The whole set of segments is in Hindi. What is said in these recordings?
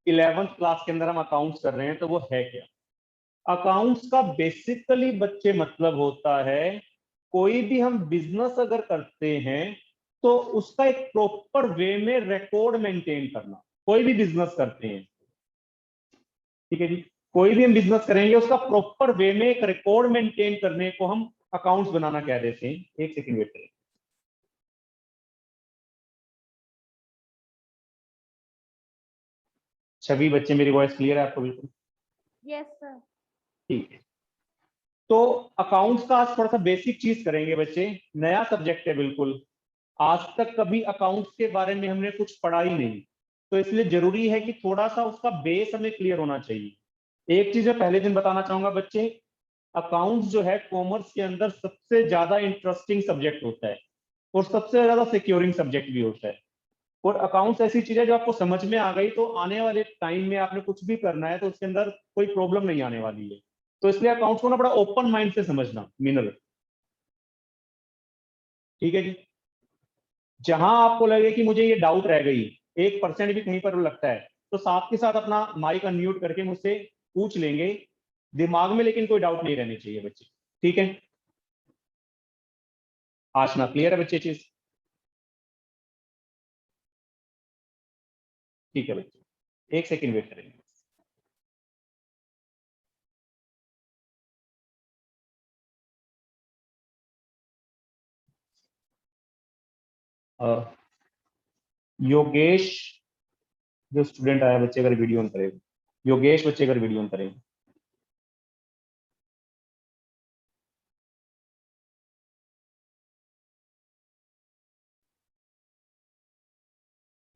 11th क्लास के अंदर हम अकाउंट्स कर रहे हैं, तो वो है क्या? अकाउंट्स का बेसिकली बच्चे मतलब होता है, कोई भी हम बिजनेस अगर करते हैं तो उसका एक प्रॉपर वे में रिकॉर्ड मेंटेन करना। कोई भी बिजनेस करते हैं, ठीक है जी, कोई भी हम बिजनेस करेंगे उसका प्रॉपर वे में एक रिकॉर्ड मेंटेन करने को हम अकाउंट्स बनाना कह देते हैं। एक सेकंड वेट करें। सभी बच्चे, मेरी वॉइस क्लियर है आपको? बिल्कुल यस सर। ठीक है। तो अकाउंट्स का आज थोड़ा सा बेसिक चीज करेंगे बच्चे, नया सब्जेक्ट है बिल्कुल, आज तक कभी अकाउंट्स के बारे में हमने कुछ पढ़ा ही नहीं, तो इसलिए जरूरी है कि थोड़ा सा उसका बेस हमें क्लियर होना चाहिए। एक चीज मैं पहले दिन बताना चाहूंगा बच्चे, अकाउंट्स जो है कॉमर्स के अंदर सबसे ज्यादा इंटरेस्टिंग सब्जेक्ट होता है और सबसे ज्यादा सिक्योरिंग सब्जेक्ट भी होता है। और अकाउंट्स ऐसी चीज है जो आपको समझ में आ गई तो आने वाले टाइम में आपने कुछ भी करना है तो उसके अंदर कोई प्रॉब्लम नहीं आने वाली है। तो इसलिए अकाउंट्स को ना बड़ा ओपन माइंड से समझना, मिनरल। ठीक है जी। जहां आपको लगे कि मुझे ये डाउट रह गई, 1% भी कहीं पर लगता है, तो साथ के साथ अपना माइक अनम्यूट करके मुझसे पूछ लेंगे दिमाग में, लेकिन कोई डाउट नहीं रहनी चाहिए बच्चे। ठीक है, आशना क्लियर है बच्चे चीज? ठीक है बच्चे, एक सेकंड वेट करेंगे। योगेश जो स्टूडेंट आया बच्चे, अगर वीडियो ऑन करेगा, योगेश बच्चे अगर वीडियो ऑन करेंगे।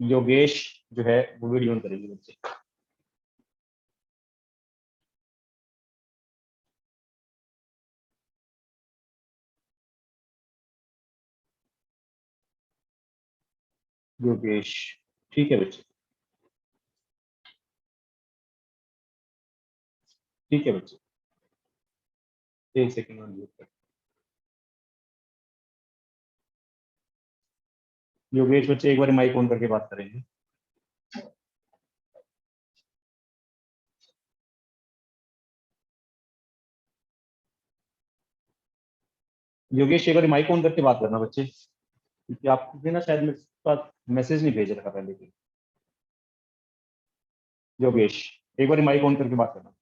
योगेश जो है वो वीडियो ऑन करेंगे बच्चे। योगेश, ठीक है बच्चे, ठीक है बच्चे, एक सेकंड ऑन कर। योगेश बच्चे एक बार माइक ऑन करके बात करेंगे। योगेश एक बार माइक ऑन करके बात करना बच्चे, क्योंकि आपने ना शायद मेरे पास मैसेज नहीं भेज रखा पहले के। योगेश एक बार माइक ऑन करके बात करना।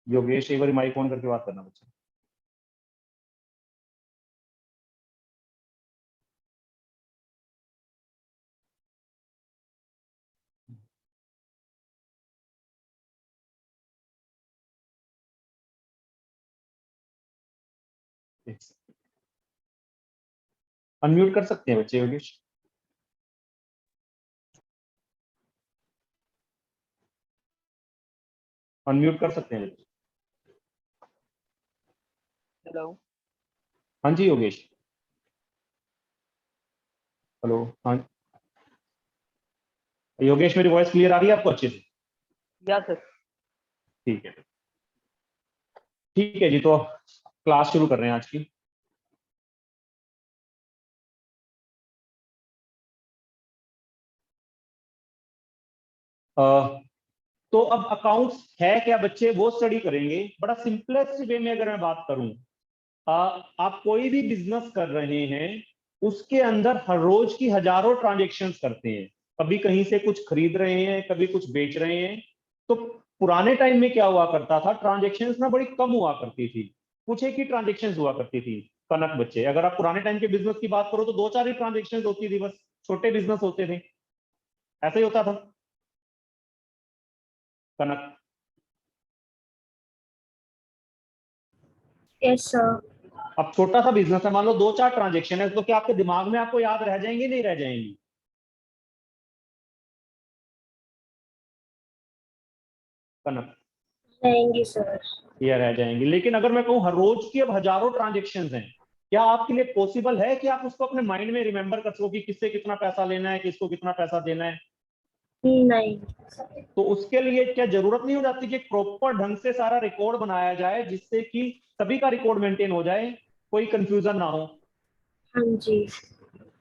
योगेश एक बार माइक ऑन करके बात करना बच्चे। अनम्यूट कर सकते हैं बच्चे योगेश? अनम्यूट कर सकते हैं बच्चे? हेलो। हाँ जी योगेश, हेलो। हाँ योगेश, मेरी वॉइस क्लियर आ रही है आपको अच्छे से? या सर। ठीक है, ठीक है जी, तो क्लास शुरू कर रहे हैं आज की। तो अब अकाउंट्स है क्या बच्चे, वो स्टडी करेंगे। बड़ा सिंपलेस्ट वे में अगर मैं बात करूं, आप कोई भी बिजनेस कर रहे हैं, उसके अंदर हर रोज की हजारों ट्रांजेक्शन्स करते हैं। कभी कहीं से कुछ खरीद रहे हैं, कभी कुछ बेच रहे हैं। तो पुराने टाइम में क्या हुआ करता था, ट्रांजेक्शन्स ना बड़ी कम हुआ करती थी, कुछ एक ही ट्रांजेक्शन्स हुआ करती थी। कनक बच्चे, अगर आप पुराने टाइम के बिजनेस की बात करो तो दो चार ही ट्रांजेक्शन्स होती थी बस, छोटे बिजनेस होते थे, ऐसा ही होता था। कनक, यस सर। अब छोटा सा बिजनेस है, मान लो दो चार ट्रांजेक्शन है, तो क्या आपके दिमाग में आपको याद रह जाएंगे, नहीं रह जाएंगी? कनक, रहेंगे सर। ये रह जाएंगी। लेकिन अगर मैं कहूँ हर रोज की अब हजारों ट्रांजेक्शन हैं, क्या आपके लिए पॉसिबल है कि आप उसको अपने माइंड में रिमेंबर कर सको कि किससे कितना पैसा लेना है, किसको कितना पैसा देना है? नहीं। तो उसके लिए क्या जरूरत नहीं हो जाती कि प्रॉपर ढंग से सारा रिकॉर्ड बनाया जाए, जिससे कि सभी का रिकॉर्ड मेंटेन हो जाए? कोई कंफ्यूजन ना हो। हाँ जी।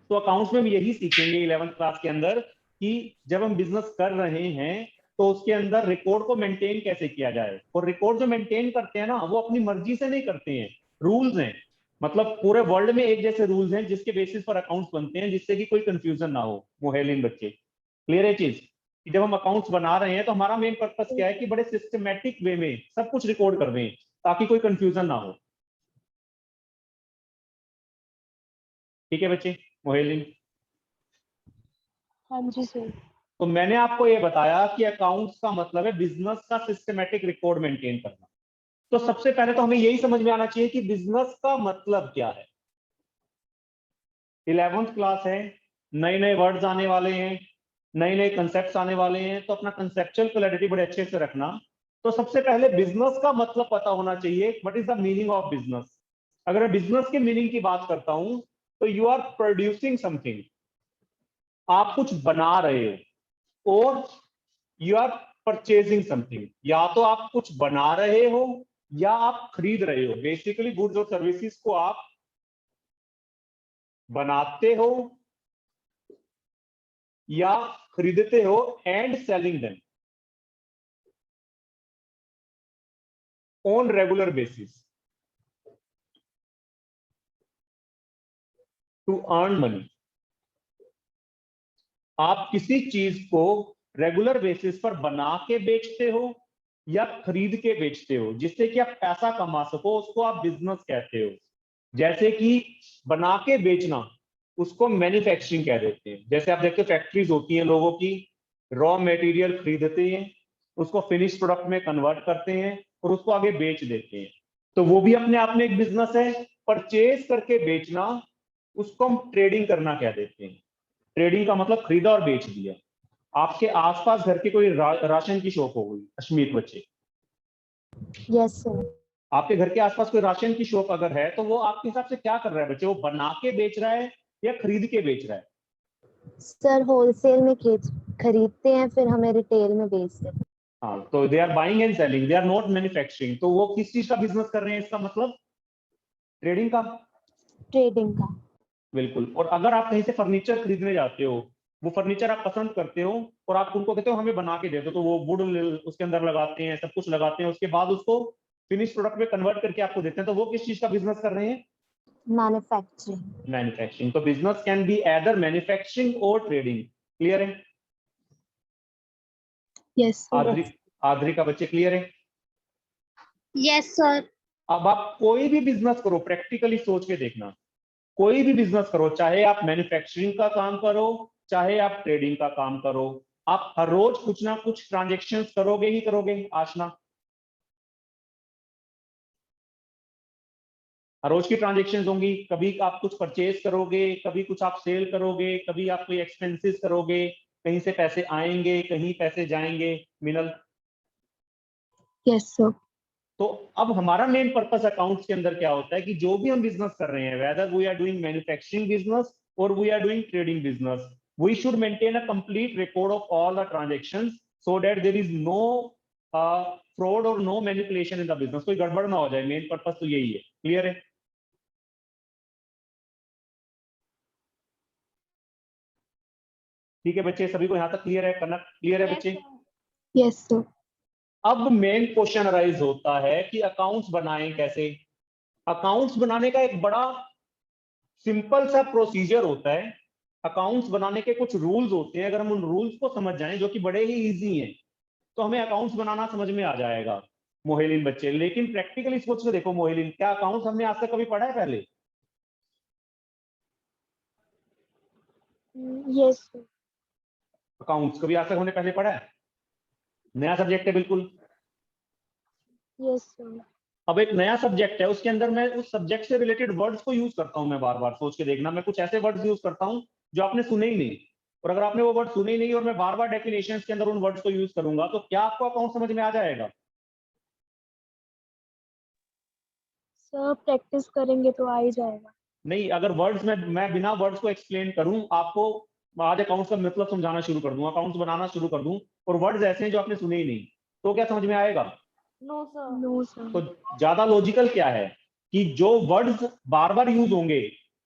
तो अकाउंट्स में हम यही सीखेंगे 11th क्लास के अंदर कि जब हम बिजनेस कर रहे हैं तो उसके अंदर रिकॉर्ड को मेंटेन कैसे किया जाए। और रिकॉर्ड जो मेंटेन करते हैं ना, वो अपनी मर्जी से नहीं करते हैं, रूल्स हैं। मतलब पूरे वर्ल्ड में एक जैसे रूल्स हैं जिसके बेसिस पर अकाउंट्स बनते हैं, जिससे कि कोई कंफ्यूजन ना हो। मोहेलिन बच्चे, क्लियर है चीज कि जब हम अकाउंट्स बना रहे हैं तो हमारा मेन पर्पस क्या है कि बड़े सिस्टमेटिक वे में सब कुछ रिकॉर्ड कर दें ताकि कोई कंफ्यूजन ना हो। ठीक है बच्चे, मोहेलिन। हाँ जी सर। तो मैंने आपको ये बताया कि अकाउंट्स का मतलब है बिजनेस का सिस्टमेटिक रिकॉर्ड मेंटेन करना। तो सबसे पहले तो हमें यही समझ में आना चाहिए कि बिजनेस का मतलब क्या है। 11th क्लास है, नए नए वर्ड्स आने वाले हैं, नए नए कंसेप्ट्स आने वाले हैं, तो अपना कंसेप्चुअल क्लैरिटी बड़े अच्छे से रखना। तो सबसे पहले बिजनेस का मतलब पता होना चाहिए, what is the meaning of business. अगर मैं बिजनेस के मीनिंग की बात करता हूं तो यू आर प्रोड्यूसिंग समथिंग, आप कुछ बना रहे हो, और यू आर परचेजिंग समथिंग, या तो आप कुछ बना रहे हो या आप खरीद रहे हो। बेसिकली गुड्स और सर्विसेज को आप बनाते हो या खरीदते हो, and selling them on regular basis to earn money. आप किसी चीज को रेगुलर बेसिस पर बना के बेचते हो या खरीद के बेचते हो जिससे कि आप पैसा कमा सको, उसको आप बिजनेस कहते हो। जैसे कि बना के बेचना, उसको मैन्युफैक्चरिंग कह देते हैं। जैसे आप देखते हो फैक्ट्रीज होती हैं लोगों की, रॉ मटेरियल खरीदते हैं, उसको फिनिश प्रोडक्ट में कन्वर्ट करते हैं और उसको आगे बेच देते हैं। तो वो भी अपने आप में एक बिजनेस है। परचेज करके बेचना, उसको हम ट्रेडिंग करना कह देते हैं। ट्रेडिंग का मतलब खरीदा और बेच दिया। आपके आसपास घर की कोई राशन की शॉप हो गई, अश्मीत बच्चे, यस सर। आपके घर के आसपास कोई राशन की शॉप अगर है तो वो आपके हिसाब से क्या कर रहा है बच्चे? वो बना के बेच रहा है या खरीद के बेच रहा है? सर होलसेल में खरीदते हैं, फिर हमें रिटेल में बेचते हैं। हाँ, तो they are buying and selling, they are not manufacturing. तो वो किस चीज का बिजनेस कर रहे हैं? इसका मतलब ट्रेडिंग का। ट्रेडिंग का। बिल्कुल। और अगर आप कहीं से फर्नीचर खरीदने जाते हो, वो फर्नीचर आप पसंद करते हो और आप उनको कहते हो हमें बना के दे दो, तो वो वुड उसके अंदर लगाते हैं, सब कुछ लगाते हैं, उसके बाद उसको फिनिश प्रोडक्ट में कन्वर्ट करके आपको देते हैं। तो वो किस चीज का बिजनेस कर रहे हैं? मैन्युफैक्चरिंग। मैन्युफैक्चरिंग। तो business can be either manufacturing और ट्रेडिंग। क्लियर है? Yes sir. आदरी, आदरी का बच्चे क्लियर है? Yes sir. अब आप कोई भी बिजनेस करो, प्रैक्टिकली सोच के देखना, कोई भी बिजनेस करो, चाहे आप मैन्युफैक्चरिंग का काम करो, चाहे आप ट्रेडिंग का काम करो, आप हर रोज कुछ ना कुछ ट्रांजेक्शन करोगे ही करोगे। आशना, हर रोज की ट्रांजेक्शन होंगी। कभी आप कुछ परचेज करोगे, कभी कुछ आप सेल करोगे, कभी आप कोई एक्सपेंसेस करोगे, कहीं से पैसे आएंगे, कहीं पैसे जाएंगे। मिनल, यस सर। तो अब हमारा मेन पर्पस अकाउंट्स के अंदर क्या होता है कि जो भी हम बिजनेस कर रहे हैं, whether we are doing manufacturing business और we are doing trading business, we should maintain a complete record of all the transactions so that there is no fraud और no manipulation in the business. कोई गड़बड़ ना हो जाए, मेन पर्पस तो यही है। क्लियर है? ठीक है बच्चे, सभी को यहां तक क्लियर है? कनक क्लियर है बच्चे? Yes sir. अब मेन क्वेश्चन अराइज होता है कि अकाउंट्स बनाएं कैसे। अकाउंट्स बनाने का एक बड़ा सिंपल सा प्रोसीजर होता है। अकाउंट्स बनाने के कुछ रूल्स होते हैं, अगर हम उन रूल्स को समझ जाएं जो कि बड़े ही इजी हैं, तो हमें अकाउंट्स बनाना समझ में आ जाएगा मोहेलिन बच्चे। लेकिन प्रैक्टिकली सोच के देखो मोहेलिन, क्या अकाउंट्स हमने आज तक कभी पढ़ा है पहले? Yes sir. अकाउंट्स कभी आज तक हमने पहले पढ़ा है? नया सब्जेक्ट है बिल्कुल। Yes sir. अब एक नया सब्जेक्ट है, उसके अंदर मैं उस सब्जेक्ट से रिलेटेड वर्ड्स को यूज करता हूं। मैं बार बार सोच के देखना, मैं कुछ ऐसे वर्ड्स यूज करता हूं जो आपने सुने ही नहीं। और अगर आपने वो वर्ड सुने ही नहीं और मैं बार बार डेफिनेशंस के अंदर उन वर्ड्स को यूज करूंगा, तो क्या आपको अकाउंट समझ में आ जाएगा? सर प्रैक्टिस करेंगे तो आ ही जाएगा। नहीं, अगर वर्ड्स में मैं बिना वर्ड्स को एक्सप्लेन करूं आपको, आज अकाउंट्स का मतलब समझाना शुरू कर दूं, अकाउंट्स बनाना शुरू कर दूं, और वर्ड्स ऐसे हैं जो आपने सुने ही नहीं, तो क्या समझ में आएगा? No sir. नो तो सर। ज्यादा लॉजिकल क्या है कि जो वर्ड्स बार बार यूज होंगे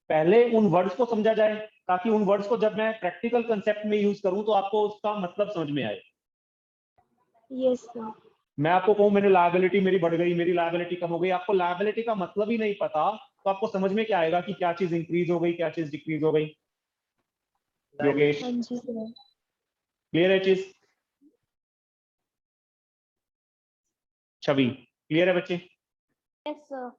पहले उन वर्ड्स को समझा जाए, ताकि उन वर्ड्स को जब मैं प्रैक्टिकल कंसेप्ट में यूज करूं तो आपको उसका मतलब समझ में आए। Yes sir. मैं आपको कहूं मैंने लायबिलिटी मेरी बढ़ गई, मेरी लायबिलिटी कम हो गई, आपको लायबिलिटी का मतलब ही नहीं पता तो आपको समझ में क्या आएगा कि क्या चीज इंक्रीज हो गई, क्या चीज डिक्रीज हो गई। योगेश, हाँ जी सर। क्लियर है चीज? छवि, क्लियर है बच्चे? Yes sir.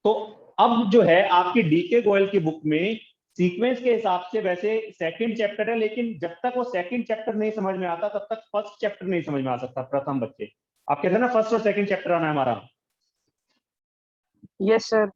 तो अब जो है आपकी डीके गोयल की बुक में सीक्वेंस के हिसाब से वैसे सेकंड चैप्टर है, लेकिन जब तक वो सेकंड चैप्टर नहीं समझ में आता तब तक फर्स्ट चैप्टर नहीं समझ में आ सकता। प्रथम बच्चे, आप कहते हैं ना फर्स्ट और सेकंड चैप्टर आना है हमारा। Yes, sir.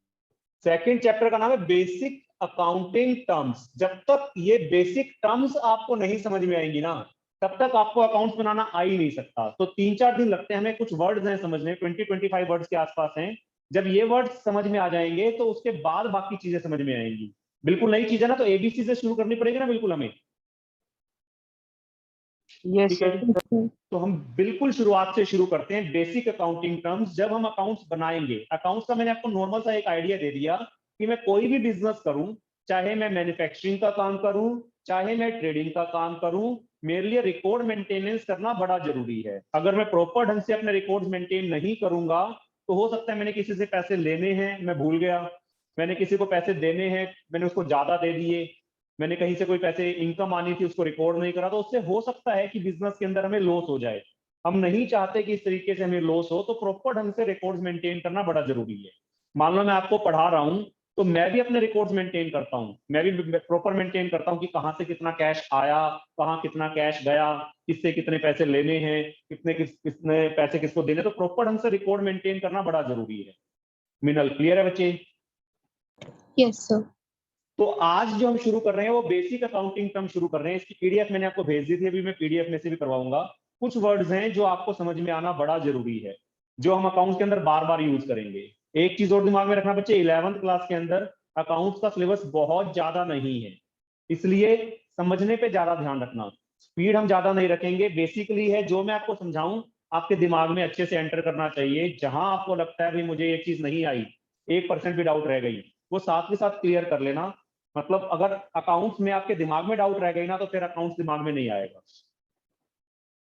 सेकंड चैप्टर का नाम है बेसिक अकाउंटिंग टर्म्स। जब तक ये बेसिक टर्म्स आपको नहीं समझ में आएंगी ना तब तक आपको अकाउंट्स बनाना आ ही नहीं सकता। तो 3-4 दिन लगते हैं हमें, कुछ वर्ड्स हैं समझने, 20-25 वर्ड्स के आसपास हैं। जब ये वर्ड्स समझ में आ जाएंगे तो उसके बाद बाकी चीजें समझ में आएंगी। बिल्कुल नई चीज है ना, तो एबीसी से शुरू करनी पड़ेगी ना बिल्कुल हमें। Yes, ठीक है, sir. तो हम बिल्कुल शुरुआत से शुरू करते हैं। बेसिक अकाउंटिंग टर्म्स जब हम अकाउंट्स बनाएंगे, अकाउंट्स का मैंने आपको नॉर्मल सा एक आइडिया दे दिया कि मैं कोई भी बिजनेस करूं, चाहे मैं मैन्युफैक्चरिंग का काम करूं, चाहे मैं ट्रेडिंग का काम करूं, मेरे लिए रिकॉर्ड मेंटेनेंस करना बड़ा जरूरी है। अगर मैं प्रॉपर ढंग से अपने रिकॉर्ड्स मेंटेन नहीं करूंगा तो हो सकता है मैंने किसी से पैसे लेने हैं, मैं भूल गया, मैंने किसी को पैसे देने हैं, मैंने उसको ज्यादा दे दिए, मैंने कहीं से कोई पैसे इनकम आनी थी उसको रिकॉर्ड नहीं करा, तो उससे हो सकता है कि बिजनेस के अंदर हमें लॉस हो जाए। हम नहीं चाहते कि इस तरीके से हमें लॉस हो, तो प्रॉपर ढंग से रिकॉर्ड्स मेंटेन करना बड़ा जरूरी है। मान लो मैं आपको पढ़ा रहा हूं तो मैं भी अपने रिकॉर्ड्स मेंटेन करता हूं, मैं भी प्रॉपर मेंटेन करता हूं कि कहां से कितना कैश आया, कहां कितना कैश गया, किससे कितने पैसे लेने हैं, कितने पैसे किसको देने, तो प्रॉपर ढंग से रिकॉर्ड मेंटेन करना बड़ा जरूरी है। मिनल, क्लियर है बच्चे? Yes sir. तो आज जो हम शुरू कर रहे हैं वो बेसिक अकाउंटिंग टर्म शुरू कर रहे हैं। इसकी पीडीएफ मैंने आपको भेज दी थी, अभी मैं पीडीएफ में से भी करवाऊंगा। कुछ वर्ड्स हैं जो आपको समझ में आना बड़ा जरूरी है, जो हम अकाउंट्स के अंदर बार बार यूज करेंगे। एक चीज और दिमाग में रखना बच्चे, 11th क्लास के अंदर अकाउंट्स का सिलेबस बहुत ज्यादा नहीं है, इसलिए समझने पे ज्यादा ध्यान रखना। स्पीड हम ज्यादा नहीं रखेंगे, बेसिकली है जो मैं आपको समझाऊं आपके दिमाग में अच्छे से एंटर करना चाहिए। जहां आपको लगता है भाई मुझे ये चीज नहीं आई, 1% भी डाउट रह गई, वो साथ के साथ क्लियर कर लेना। मतलब अगर अकाउंट्स में आपके दिमाग में डाउट रह गई ना तो फिर अकाउंट्स दिमाग में नहीं आएगा।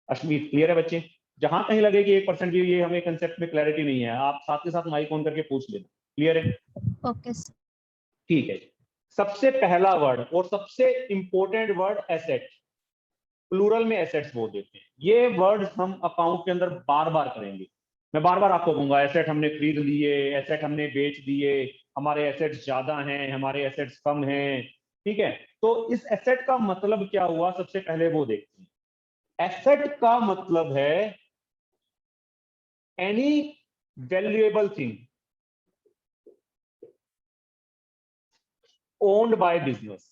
अश्मीत, क्लियर है बच्चे? जहां कहीं लगे कि 1% भी ये हमें कंसेप्ट में क्लैरिटी नहीं है, आप साथ के साथ माइक ऑन करके पूछ लेना। क्लियर है? Okay sir. ठीक है। सबसे पहला वर्ड और सबसे इंपॉर्टेंट वर्ड एसेट, प्लूरल में एसेट्स बोल देते हैं। ये वर्ड हम अकाउंट के अंदर बार बार करेंगे। मैं बार बार आपको कहूंगा एसेट हमने खरीद लिए, एसेट हमने बेच दिए, हमारे एसेट्स ज्यादा हैं, हमारे एसेट्स कम हैं। ठीक है, तो इस एसेट का मतलब क्या हुआ, सबसे पहले वो देखते हैं। एसेट का मतलब है any valuable thing owned by business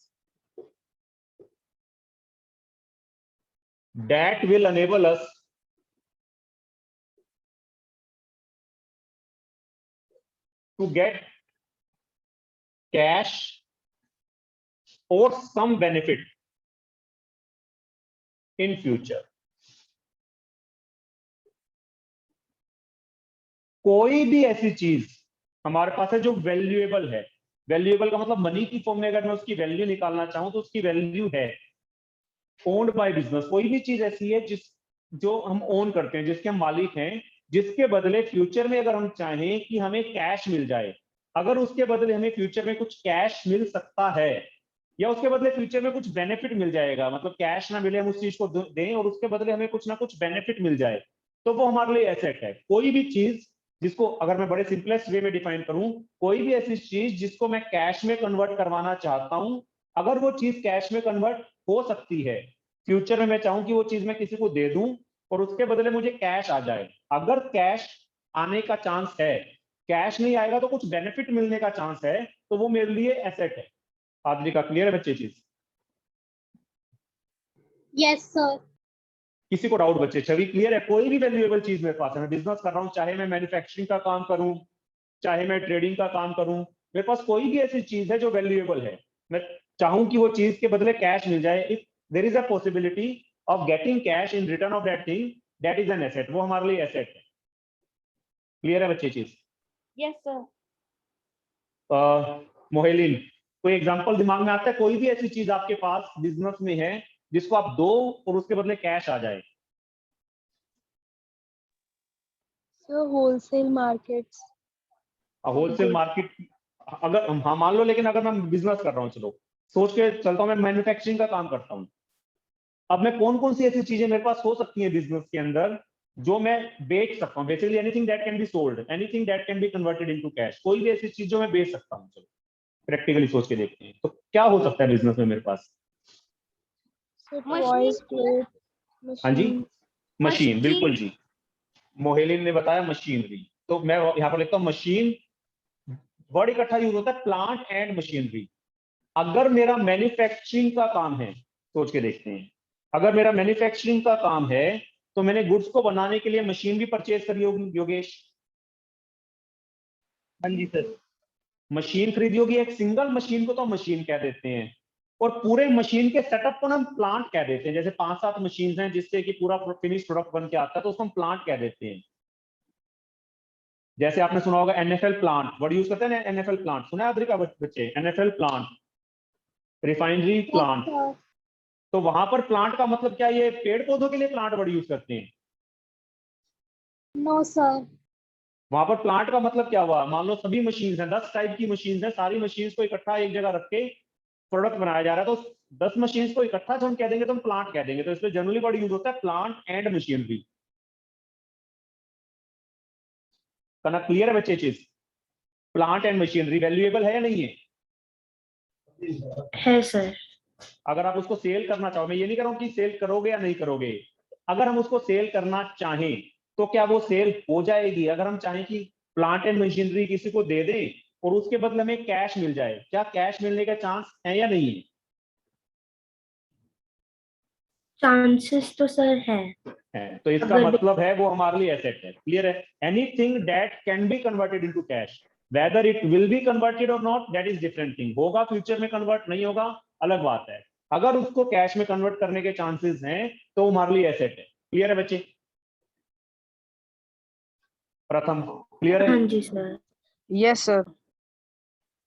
that will enable us to get cash or some benefit in future। कोई भी ऐसी चीज हमारे पास है जो वैल्यूएबल है, वैल्यूएबल का मतलब मनी की फॉर्म में अगर मैं उसकी वैल्यू निकालना चाहूं तो उसकी वैल्यू है ओन्ड बाय बिजनेस। कोई भी चीज ऐसी है जो हम ओन करते हैं, जिसके हम मालिक हैं, जिसके बदले फ्यूचर में अगर हम चाहें कि हमें कैश मिल जाए, अगर उसके बदले हमें फ्यूचर में कुछ कैश मिल सकता है या उसके बदले फ्यूचर में कुछ बेनिफिट मिल जाएगा, मतलब कैश ना मिले हम उस चीज को दें और उसके बदले हमें कुछ ना कुछ बेनिफिट मिल जाए, तो वो हमारे लिए एसेट है। कोई भी चीज जिसको अगर मैं बड़े सिंपलेस्ट वे में डिफाइन करूं, कोई भी ऐसी चीज जिसको मैं कैश में कन्वर्ट करवाना चाहता हूं, अगर वो चीज कैश में कन्वर्ट हो सकती है, फ्यूचर में मैं चाहूं कि वो चीज मैं किसी को दे दूं और उसके बदले मुझे कैश आ जाए, अगर कैश आने का चांस है, कैश नहीं आएगा तो कुछ बेनिफिट मिलने का चांस है, तो वो मेरे लिए एसेट है। आदमी का क्लियर है बच्चे चीज? Yes sir. किसी को डाउट बच्चे? छवि क्लियर है? कोई भी वैल्यूएबल चीज मेरे पास है, मैं बिजनेस कर रहा हूं, चाहे मैं मैन्युफैक्चरिंग का काम करूं, चाहे मैं ट्रेडिंग का काम करूं, मेरे पास कोई भी ऐसी चीज है जो वैल्यूएबल है, मैं चाहूं कि वो चीज के बदले कैश मिल जाए, if there is a possibility of getting cash in return of that thing, that is an asset, वो हमारे लिए एसेट है। क्लियर है बच्चे चीज? Yes sir. मोहेलिन, कोई एग्जांपल दिमाग में आता है? कोई भी ऐसी चीज आपके पास बिजनेस में है जिसको आप दो और उसके बदले कैश आ जाए? Sir wholesale markets. Wholesale market, अगर हाँ मान लो, लेकिन अगर मैं बिजनेस कर रहा हूँ, चलो सोच के चलता हूँ, मैं मैन्युफैक्चरिंग का काम करता हूँ। अब मैं कौन कौन सी ऐसी चीजें मेरे पास हो सकती हैं बिजनेस के अंदर जो मैं बेच सकता हूँ? Basically anything that can be sold, anything that can be converted into cash, कोई भी ऐसी चीज जो मैं बेच सकता हूँ। चलो प्रैक्टिकली सोच के देखते हैं, तो क्या हो सकता है बिजनेस में मेरे पास? हाँ जी, मशीन, बिल्कुल जी, मोहेलिन ने बताया मशीनरी। तो मैं यहाँ पर लिखता हूँ मशीन, वर्ड इकट्ठा यूज होता है, प्लांट एंड मशीनरी। अगर मेरा मैन्युफैक्चरिंग का काम है, सोच के देखते हैं, अगर मेरा मैन्युफैक्चरिंग का काम है तो मैंने गुड्स को बनाने के लिए मशीन भी परचेज करी होगी योगेश? हाँ जी सर। मशीन खरीदी होगी। एक सिंगल मशीन को तो हम मशीन कह देते हैं, और पूरे मशीन के सेटअप को हम प्लांट कह देते हैं। जैसे 5-7 मशीन हैं जिससे कि पूरा फिनिश प्रोडक्ट बन के आता है, तो उसको हम प्लांट कह देते हैं। जैसे आपने सुना होगा एनएफएल प्लांट, वर्ड यूज करते हैं ना, एनएफएल प्लांट सुना है अद्रिका बच्चे? NFL plant, refinery plant. तो वहां पर प्लांट का मतलब क्या, ये पेड़ पौधों के लिए प्लांट वर्ड यूज करते हैं? No sir. वहां पर प्लांट का मतलब क्या हुआ? मान लो सभी मशीन हैं, 10 टाइप की मशीन हैं, सारी मशीन को इकट्ठा एक जगह रख के प्रोडक्ट बनाया जा रहा है, तो 10 मशीन को इकट्ठा जो हम कह देंगे तो हम प्लांट कह देंगे। तो इसलिए जनरली वर्ड यूज होता है प्लांट एंड मशीनरी। करना क्लियर है बच्चे चीज? प्लांट एंड मशीनरी वैल्यूएबल है या नहीं है? है सर। अगर आप उसको सेल करना चाहो, मैं ये नहीं कह रहा हूं कि सेल करोगे या नहीं करोगे, अगर हम उसको सेल करना चाहें तो क्या वो सेल हो जाएगी? अगर हम चाहें कि प्लांट एंड मशीनरी किसी को दे दें और उसके बदले में कैश मिल जाए, क्या कैश मिलने का चांस है या नहीं है? चांसेस तो सर है। तो इसका मतलब है वो हमारे लिए एसेट है। क्लियर है? Anything that can be converted into cash, whether it will be converted और not, that is different thing. होगा फ्यूचर में कन्वर्ट, नहीं होगा अलग बात है। अगर उसको कैश में कन्वर्ट करने के चांसेस हैं तो हमारे लिए एसेट है। क्लियर है बच्चे? प्रथम क्लियर है? हाँ जी सर। Yes sir.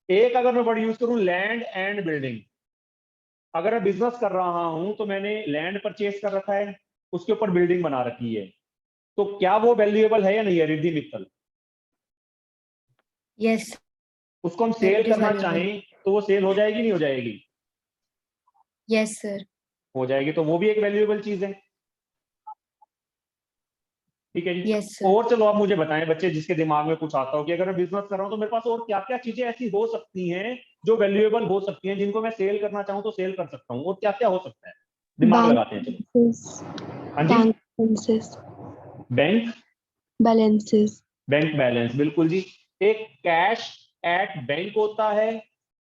एक अगर मैं वर्ड यूज करूं, लैंड एंड बिल्डिंग, अगर मैं बिजनेस कर रहा हूं तो मैंने लैंड परचेज कर रखा है, उसके ऊपर बिल्डिंग बना रखी है, तो क्या वो वैल्यूएबल है या नहीं है? रिद्धि मित्तल, यस उसको हम सर, सेल इट इज करना वैल्यूएबल। चाहें तो वो सेल हो जाएगी नहीं हो जाएगी? Yes sir. हो जाएगी, तो वो भी एक वैल्यूएबल चीज है। ठीक है जी। Yes sir. और चलो आप मुझे बताएं बच्चे, जिसके दिमाग में कुछ आता हो कि अगर मैं बिजनेस कर रहा हूं तो मेरे पास और क्या क्या चीजें ऐसी हो सकती हैं जो वैल्यूएबल हो सकती हैं, जिनको मैं सेल करना चाहूं तो सेल कर सकता हूं, और क्या क्या हो सकता है? दिमाग लगाते हैं चलो। हाँ जी, bank balances. Bank balances. Bank balance, बिल्कुल जी। एक कैश एट बैंक होता है,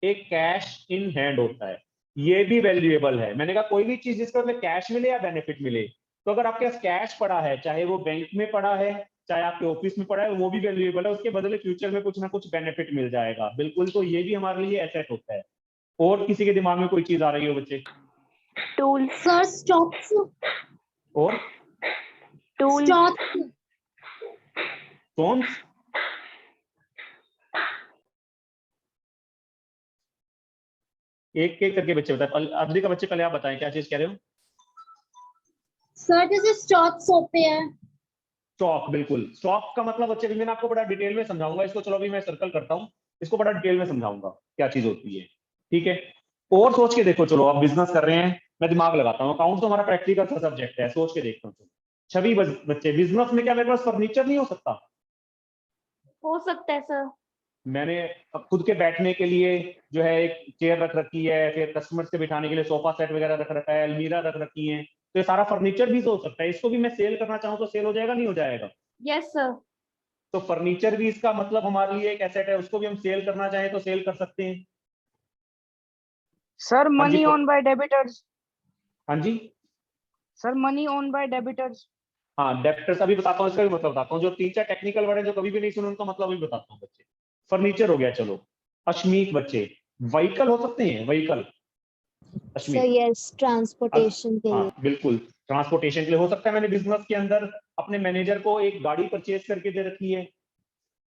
एक कैश इन हैंड होता है, ये भी वैल्यूएबल है। मैंने कहा कोई भी चीज जिसका हमें कैश मिले या बेनिफिट मिले, तो अगर आपके पास कैश पड़ा है, चाहे वो बैंक में पड़ा है चाहे आपके ऑफिस में पड़ा है, वो भी वैल्यूएबल है, उसके बदले फ्यूचर में कुछ ना कुछ बेनिफिट मिल जाएगा, बिल्कुल। तो ये भी हमारे लिए एसेट होता है। और किसी के दिमाग में कोई चीज आ रही हो बच्चे? टूल। Sir stocks. और टूल। स्टॉक्स। टोन्स, एक एक करके बच्चे बताए। अभी का बच्चे पहले आप बताएं क्या चीज कह रहे हो? सर जैसे स्टॉक्स होते हैं। स्टॉक, बिल्कुल। स्टॉक का मतलब बच्चे भी मैंने आपको बड़ा डिटेल में समझाऊंगा इसको, चलो अभी मैं सर्कल करता हूँ, इसको बड़ा डिटेल में समझाऊंगा क्या चीज होती है। ठीक है, और सोच के देखो, चलो आप बिजनेस कर रहे हैं, मैं दिमाग लगाता हूँ, अकाउंट तो हमारा प्रैक्टिकल सब्जेक्ट है, सोच के देखता हूँ। छवि बच्चे, बिजनेस में क्या मेरे पास फर्नीचर नहीं हो सकता? हो सकता है सर। मैंने अब खुद के बैठने के लिए जो है एक चेयर रख रखी है, फिर कस्टमर्स के बिठाने के लिए सोफा सेट वगैरह रख रखा है, अलमीरा रख रखी है, तो ये सारा फर्नीचर भी तो हो सकता है। इसको भी मैं सेल करना चाहूँ तो सेल हो जाएगा नहीं हो जाएगा? Yes sir. तो फर्नीचर भी इसका मतलब हमारे लिए एक एसेट है, उसको भी हम सेल करना चाहें तो सेल कर सकते हैं। सर हाँ जी, मनी ओन बाय डेबिटर्स। हाँ जी, sir money owed by debtors. हाँ डेप्टर्स अभी बताता हूँ, इसका भी मतलब बताता हूँ। जो 3-4 टेक्निकल वर्ड है जो कभी भी नहीं सुने उनका मतलब भी बताता हूँ बच्चे। फर्नीचर हो गया, चलो। अश्मीत बच्चे, व्हीकल हो सकते हैं, vehicle. Sir Ashmeet, yes, transportation के लिए। हाँ बिल्कुल, ट्रांसपोर्टेशन के लिए हो सकता है। मैंने बिजनेस के अंदर अपने मैनेजर को एक गाड़ी परचेज करके दे रखी है,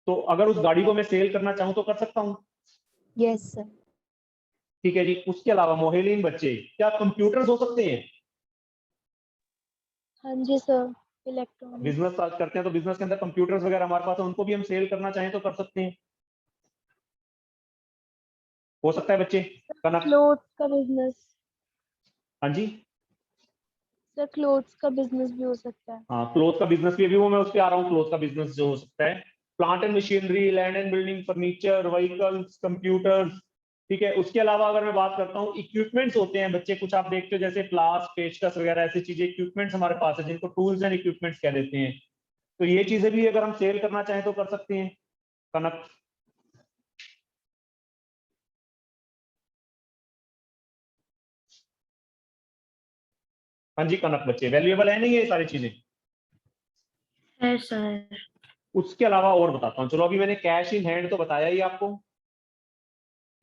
तो अगर उस गाड़ी को मैं सेल करना चाहूँ तो कर सकता हूँ। Yes sir. ठीक है जी। उसके अलावा मोहेलीन बच्चे, क्या कंप्यूटर्स हो सकते हैं? हाँ जी सर, इलेक्ट्रॉनिक। बिजनेस स्टार्ट करते हैं तो बिजनेस के अंदर कंप्यूटर्स वगैरह हमारे पास है, उनको भी हम सेल करना चाहें तो कर सकते हैं। हो सकता है बच्चे? कनक? क्लोथ्स का बिजनेस। हाँ जी। सर क्लोथ्स का बिजनेस भी हो सकता है। हाँ, क्लोथ का बिजनेस भी, अभी वो मैं उस पे आ रहा हूँ। क्लोथ का बिजनेस जो हो सकता है, plant and machinery, land and building, furniture, vehicles, computers. ठीक है। उसके अलावा अगर मैं बात करता हूँ, इक्विपमेंट्स होते हैं बच्चे, कुछ आप देखते हो जैसे प्लास, पेचकस वगैरह, ऐसी चीजें इक्विपमेंट्स हमारे पास है जिनको टूल्स एंड इक्विपमेंट्स कह देते हैं। तो ये चीजें भी अगर हम सेल करना चाहें तो कर सकते हैं। कनक? हाँ जी कनक बच्चे, वैल्यूएबल है नहीं ये सारी चीजें? है सर। उसके अलावा और बताता हूँ। चलो, अभी मैंने कैश इन हैंड तो बताया ही आपको,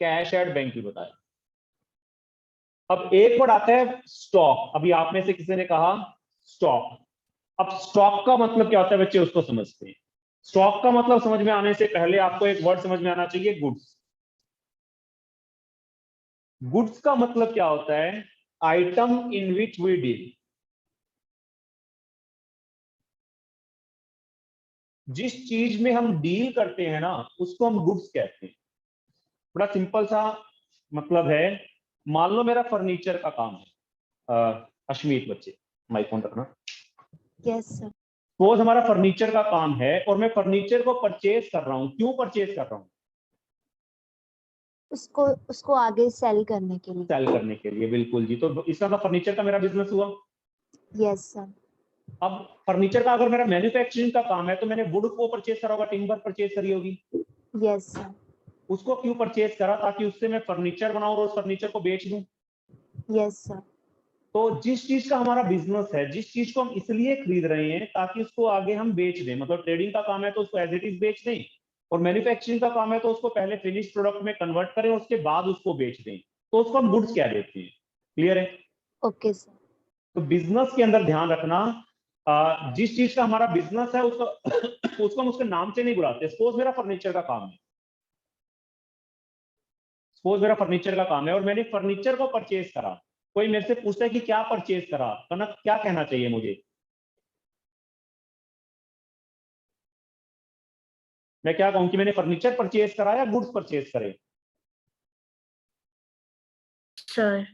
कैश एट बैंक भी बताया। अब एक वर्ड आता है स्टॉक। अभी आप में से किसी ने कहा स्टॉक। अब स्टॉक का मतलब क्या होता है बच्चे, उसको समझते हैं। स्टॉक का मतलब समझ में आने से पहले आपको एक वर्ड समझ में आना चाहिए, गुड्स। गुड्स का मतलब क्या होता है? Item in which we deal. जिस चीज में हम डील करते हैं ना, उसको हम गुड्स कहते हैं। बड़ा सिंपल सा मतलब है। मान लो मेरा फर्नीचर का काम है, अश्मीत बच्चे माइक ऑन रखना। Yes sir. सपोज हमारा फर्नीचर का काम है और मैं फर्नीचर को परचेज कर रहा हूं। क्यों परचेज कर रहा हूं? उसको उसको आगे सेल करने के लिए। सेल करने के लिए, बिल्कुल जी। तो इसका मतलब फर्नीचर का मेरा बिजनेस हुआ। Yes sir. अब फर्नीचर का अगर मेरा मैन्युफैक्चरिंग का काम है तो मैंने वुड को परचेज करा होगा, टिम्बर परचेज करी होगी। Yes sir. उसको क्यों परचेज करा? ताकि उससे मैं फर्नीचर बनाऊं और उस फर्नीचर को बेच दूं। Yes sir. तो जिस चीज का हमारा बिजनेस है, जिस चीज को हम इसलिए खरीद रहे हैं ताकि उसको आगे हम बेच दें, मतलब ट्रेडिंग का काम है तो उसको एज इट इज बेच दें, और मैन्युफैक्चरिंग का काम है तो उसको पहले फिनिश प्रोडक्ट में कन्वर्ट करें, उसके बाद उसको बेच दें, तो उसको हम गुड्स कह देते हैं। क्लियर है? Okay sir. तो बिजनेस के अंदर ध्यान रखना, जिस चीज का हमारा बिजनेस है उसको उसको हम उसके नाम से नहीं बुलाते। सपोज मेरा फर्नीचर का काम है, सपोज मेरा फर्नीचर का काम है और मैंने फर्नीचर को परचेज करा। कोई मेरे से पूछता है कि क्या परचेज करा, कनक क्या कहना चाहिए मुझे? मैं क्या कहूं कि मैंने फर्नीचर परचेज करा या गुड्स परचेज करे? सर।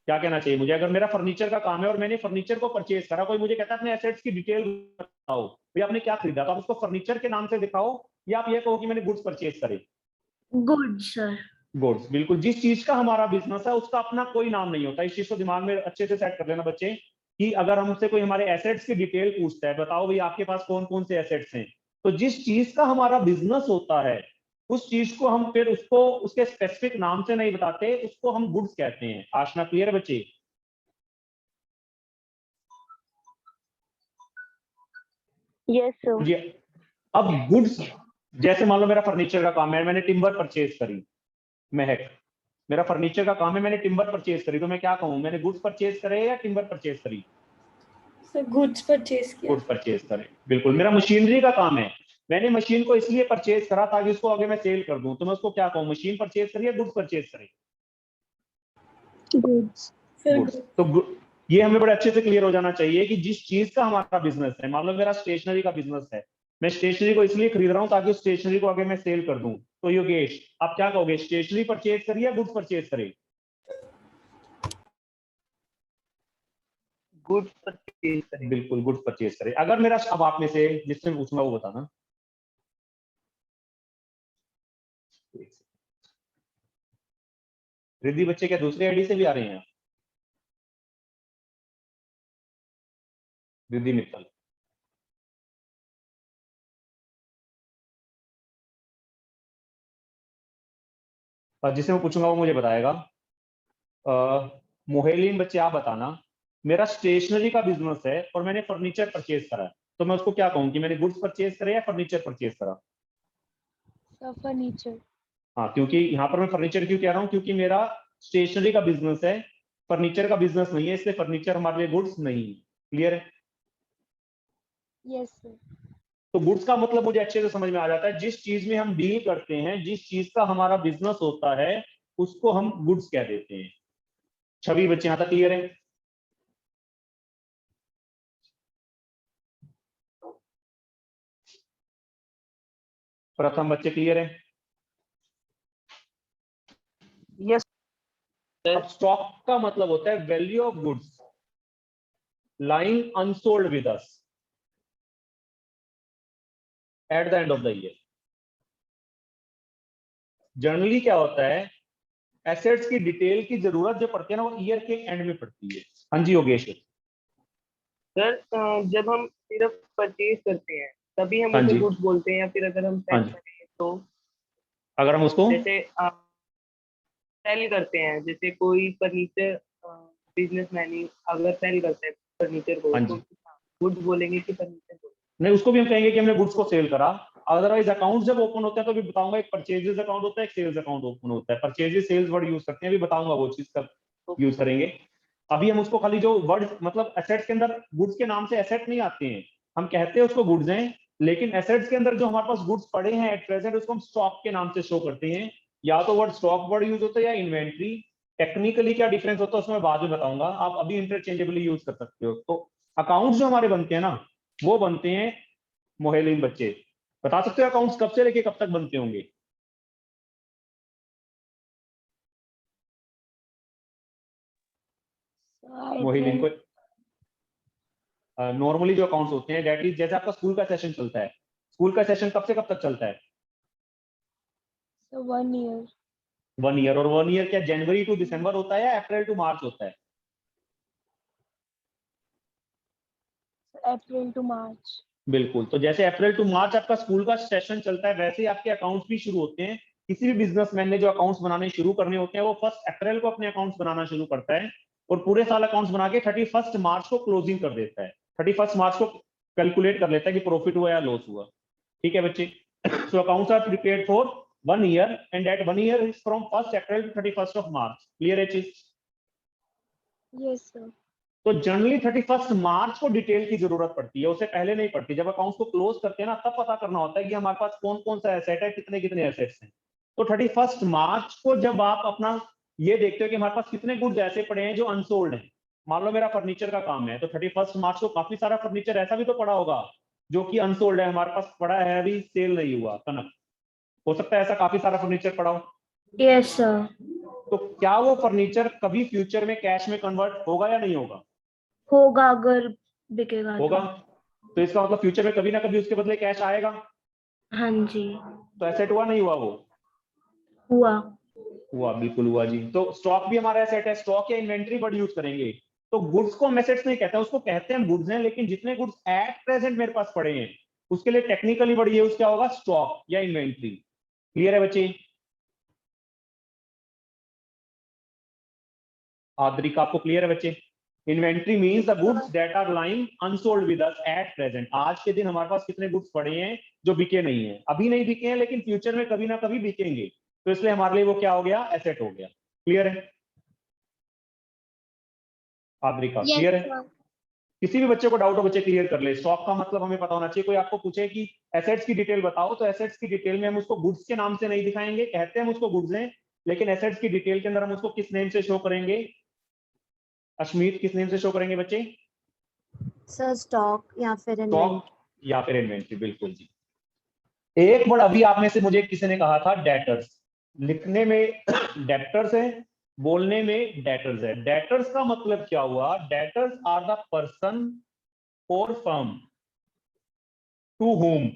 क्या कहना चाहिए मुझे? अगर मेरा फर्नीचर का काम है और मैंने फर्नीचर को परचेज करा, कोई मुझे कहता है अपने एसेट्स की डिटेल बताओ, भैया आपने क्या खरीदा, तो आप उसको फर्नीचर के नाम से दिखाओ, या आप ये कहो कि मैंने गुड्स परचेज करे। Good sir. गुड्स, बिल्कुल। जिस चीज का हमारा बिजनेस है उसका अपना कोई नाम नहीं होता। इस चीज को दिमाग में अच्छे से सेट कर लेना बच्चे, कि अगर हमसे कोई हमारे एसेट्स की डिटेल पूछता है, बताओ भाई आपके पास कौन कौन से एसेट्स हैं, तो जिस चीज का हमारा बिजनेस होता है उस चीज को हम फिर उसको उसके स्पेसिफिक नाम से नहीं बताते, उसको हम गुड्स कहते हैं। आशना क्लियर है बच्चे? Yes sir. जी। अब गुड्स, जैसे मान लो मेरा फर्नीचर का काम है, मैंने टिम्बर परचेज करी। महक, मेरा फर्नीचर का काम है, मैंने टिम्बर परचेज करी, तो मैं क्या कहूं, मैंने गुड्स परचेज करे या टिम्बर परचेज करी? सर गुड्स परचेज किया। गुड्स परचेज करे, बिल्कुल। मेरा मशीनरी का काम है, मैंने मशीन को इसलिए परचेज करा ताकि उसको आगे मैं सेल कर दूं, तो मैं उसको क्या कहूं, मशीन परचेज करी या गुड्स परचेज करी? गुड्स। Sir goods. तो ये हमें बड़े अच्छे से क्लियर हो जाना चाहिए कि जिस चीज का हमारा बिजनेस है, मान लो मेरा स्टेशनरी का बिजनेस है, मैं स्टेशनरी को इसलिए खरीद रहा हूं ताकि उस स्टेशनरी को आगे मैं सेल कर दूं, तो योगेश आप क्या कहोगे, स्टेशनरी परचेज करी या गुड्स परचेज करे? गुड्स परचेज करें। बिल्कुल, गुड्स परचेज करे। अगर मेरा, अब आप में से जिससे पूछूंगा वो बताना। रिद्धि बच्चे क्या दूसरे आईडी से भी आ रहे हैं? रिद्धि मित्तल। और जिसे मैं पूछूंगा वो मुझे बताएगा। मोहेलीन बच्चे आप बताना, मेरा स्टेशनरी का बिजनेस है और मैंने फर्नीचर परचेज करा है, तो मैं उसको क्या कहूँ कि मैंने गुड्स परचेज करे या फर्नीचर परचेज करा? Sir furniture. हाँ, क्योंकि यहाँ पर मैं फर्नीचर क्यों कह रहा हूँ, क्योंकि मेरा स्टेशनरी का बिजनेस है, फर्नीचर का बिजनेस नहीं है, इसलिए फर्नीचर हमारे लिए गुड्स नहीं है। क्लियर है? Yes sir. तो गुड्स का मतलब मुझे अच्छे से समझ में आ जाता है, जिस चीज में हम डील करते हैं, जिस चीज का हमारा बिजनेस होता है, उसको हम गुड्स कह देते हैं। छवि बच्चे यहां तक क्लियर है? प्रथम बच्चे क्लियर है? यस। अब स्टॉक का मतलब होता है value of goods lying unsold with us at the end of the year. Generally क्या होता है, एसेट्स की डिटेल की जरूरत जो पड़ती है ना, वो ईयर के एंड में पड़ती है। हाँ जी योगेश। सर जब हम सिर्फ परचेज करते हैं तभी हम हाँ उसे जी। गुड्स बोलते हैं, या फिर अगर हम हाँ सेल जी। करें तो अगर हम उसको जैसे सेल करते हैं, जैसे कोई फर्नीचर बिजनेसमैन ही अगर सेल करता है फर्नीचर को, हाँ तो जी, गुड्स बोलेंगे कि फर्नीचर बोलेंगे? नहीं उसको भी हम कहेंगे कि हमने गुड्स को सेल करा। अदरवाइज अकाउंट जब ओपन होते हैं तो भी बताऊंगा, एक परचेजेस अकाउंट होता है, एक सेल्स अकाउंट ओपन होता है। परचेजेस सेल्स वर्ड यूज करते हैं, अभी बताऊंगा वो चीज कब यूज करेंगे। अभी हम उसको खाली जो वर्ड मतलब एसेट्स के अंदर गुड्स के नाम से एसेट नहीं आते हैं, हम कहते हैं उसको गुड्स हैं, लेकिन एसेट्स के अंदर जो हमारे पास गुड्स पड़े हैं एट प्रेजेंट, उसको हम स्टॉक के नाम से शो करते हैं। या तो वर्ड स्टॉक वर्ड यूज होता है या इन्वेंट्री। टेक्निकली क्या डिफरेंस होता है उसमें बाद में बताऊंगा, आप अभी इंटरचेंजेबली यूज कर सकते हो। तो अकाउंट्स जो हमारे बनते हैं ना, वो बनते हैं मोहेलिन बच्चे। बता सकते हो अकाउंट्स कब से लेके कब तक बनते होंगे? मोहिलिन को नॉर्मली जो अकाउंट्स होते हैं, डेट इज जैसे आपका स्कूल का सेशन चलता है, स्कूल का सेशन कब से कब तक चलता है? So 1 year. 1 ईयर। और 1 ईयर क्या जनवरी टू दिसंबर होता है या अप्रैल टू मार्च होता है? April to March. बिल्कुल। तो जैसे अप्रैल टू मार्च आपका स्कूल का सेशन चलता है, वैसे ही आपके अकाउंट्स भी शुरू होते हैं। किसी भी बिजनेसमैन ने जो अकाउंट्स बनाने शुरू करने होते हैं, वो 1 अप्रैल को अपने अकाउंट्स बनाना शुरू करता है और पूरे साल अकाउंट्स बना के 31 मार्च को क्लोजिंग कर देता है। 31 मार्च को कैलकुलेट कर लेता है कि प्रॉफिट हुआ या लॉस हुआ। ठीक है बच्चे? So accounts are prepared for 1 year and that 1 year is from 1 April to 31 March. Clear है चीज? Yes, sir. तो जनरली 31 मार्च को डिटेल की जरूरत पड़ती है, उसे पहले नहीं पड़ती। जब अकाउंट्स को क्लोज करते हैं ना, तब पता करना होता है कि हमारे पास कौन कौन सा एसेट है, कितने कितने एसेट्स हैं। तो 31 मार्च को जब आप अपना ये देखते हो कि हमारे पास कितने गुड्स ऐसे पड़े हैं जो अनसोल्ड हैं, मान लो मेरा फर्नीचर का काम है, तो 31 मार्च को काफी सारा फर्नीचर ऐसा भी तो पड़ा होगा जो कि अनसोल्ड है, हमारे पास पड़ा है, अभी सेल नहीं हुआ। कनक, हो सकता है ऐसा काफी सारा फर्नीचर पड़ा हो। Yes, sir. तो क्या वो फर्नीचर कभी फ्यूचर में कैश में कन्वर्ट होगा या नहीं होगा? होगा अगर बिकेगा होगा। तो। तो इसका मतलब फ्यूचर में कभी ना कभी उसके बदले कैश आएगा। हाँ जी। तो एसेट हुआ नहीं हुआ? वो हुआ। हुआ, बिल्कुल हुआ जी। तो स्टॉक भी हमारा एसेट है। स्टॉक या इन्वेंट्री वर्ड यूज करेंगे। तो गुड्स को हम एसेट्स नहीं कहते हैं, उसको कहते हैं गुड्स हैं, लेकिन जितने गुड्स एट प्रेजेंट मेरे पास पड़े हैं, उसके लिए टेक्निकली वर्ड यूज क्या होगा? स्टॉक या इन्वेंट्री। क्लियर है बच्चे? आद्रिका, आपको क्लियर है बच्चे? Inventory means the goods that are lying unsold with us at present. आज के दिन हमारे पास कितने गुड्स पड़े हैं जो बिके नहीं है, अभी नहीं बिके हैं, लेकिन फ्यूचर में कभी ना कभी बिकेंगे, तो इसलिए हमारे लिए वो क्या हो गया? एसेट हो गया। क्लियर है आद्रिका? क्लियर है? किसी भी बच्चे को डाउट हो बच्चे क्लियर कर ले। स्टॉक का मतलब हमें पता होना चाहिए। कोई आपको पूछे कि एसेट्स की डिटेल बताओ, तो एसेट्स की डिटेल में हम उसको गुड्स के नाम से नहीं दिखाएंगे, कहते हैं हम उसको गुड्स हैं, लेकिन एसेट्स की डिटेल के अंदर हम उसको किस नेम से शो करेंगे? अश्मीत, किस नेम से शो करेंगे बच्चे? Sir, stock या फिर स्टॉक inventory. या फिर इन्वेंट्री, बिल्कुल जी। एक वर्ड अभी आप में से मुझे किसी ने कहा था डेटर्स। लिखने में डेप्टर्स है, बोलने में डेटर्स है। डेटर्स का मतलब क्या हुआ? डेटर्स आर द पर्सन और firm to whom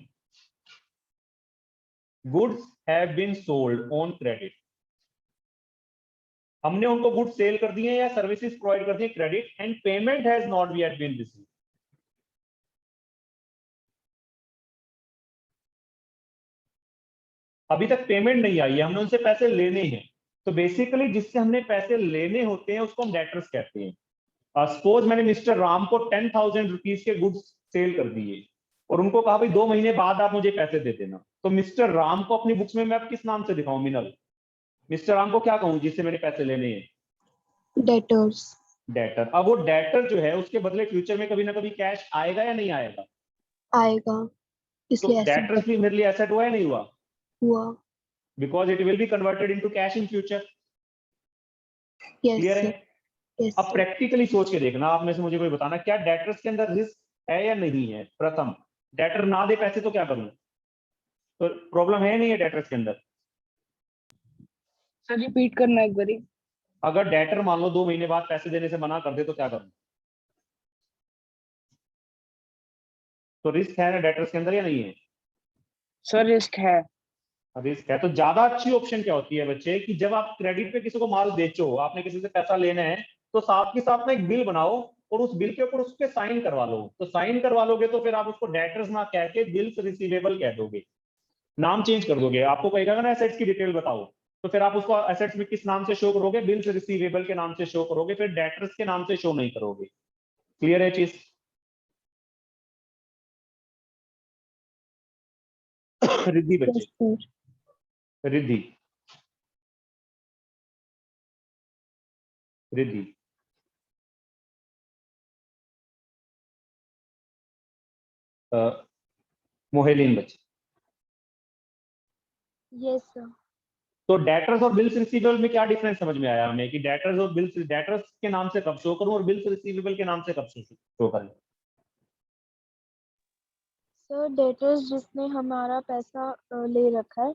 goods have been sold on credit। हमने उनको गुड्स सेल कर दिए या सर्विसेज प्रोवाइड कर दिए credit, and payment has not yet been received. अभी तक पेमेंट नहीं आई है, हमने उनसे पैसे लेने हैं। तो बेसिकली जिससे हमने पैसे लेने होते हैं उसको हम डेटर्स कहते हैं। सपोज मैंने मिस्टर राम को 10,000 रुपीज के गुड्स सेल कर दिए और उनको कहा भाई 2 महीने बाद आप मुझे पैसे दे देना। तो मिस्टर राम को अपनी बुक्स में मैं अब किस नाम से दिखाऊं? मिनल। मिस्टर राम को क्या कहूं जिससे मैंने पैसे लेने हैं? Debtors. डेटर। अब वो डेटर जो है उसके बदले फ्यूचर में कभी ना कभी कैश आएगा या नहीं आएगा? आएगा. तो इसलिए asset डेटर्स भी मेरे लिए एसेट हुआ या नहीं हुआ? हुआ। Because it will be converted into cash in future. Yes clear है? सर, यस अब सर। प्रैक्टिकली सोच के देखना, आप में से मुझे कोई बताना, क्या डेटर्स के अंदर रिस्क है या नहीं है? प्रथम, डेटर ना दे पैसे तो क्या करूं? तो प्रॉब्लम है नहीं है डेटर्स के अंदर? सर रिपीट करना एक बारी। अगर डेटर मान लो 2 महीने बाद पैसे देने से मना कर दे तो क्या करूं? तो रिस्क है ना डेटर्स के अंदर या नहीं है? सर रिस्क है। रिस्क है। तो ज्यादा अच्छी ऑप्शन क्या होती है बच्चे, कि जब आप क्रेडिट पे किसी को माल बेचो, आपने किसी से पैसा लेना है, तो साथ के साथ में एक बिल बनाओ और उस बिल के ऊपर उसके साइन करवा लो। तो साइन करवा लोगे तो फिर आप उसको डेटर्स ना कह के बिल्स रिसीवेबल कह दोगे, नाम चेंज कर दोगे। आपको कहेगा ना एसेट्स की डिटेल बताओ, तो फिर आप उसको एसेट्स में किस नाम से शो करोगे? बिल्स रिसीवेबल के नाम से शो करोगे, फिर डेटर्स के नाम से शो नहीं करोगे। क्लियर है चीज? रिद्धि बच्चे, यस सर। रिद्धि, रिद्धि, मोहेलिन बच्चे। Yes sir. तो डेटर्स और बिल्स रिसीवेबल में क्या डिफरेंस समझ में आया हमें, कि डेटर्स और बिल्स, डेटर्स के नाम से कब शो करूं और बिल्स रिसीवेबल के नाम से कब शो करूं? सर डेटर्स जिसने हमारा पैसा ले रखा है,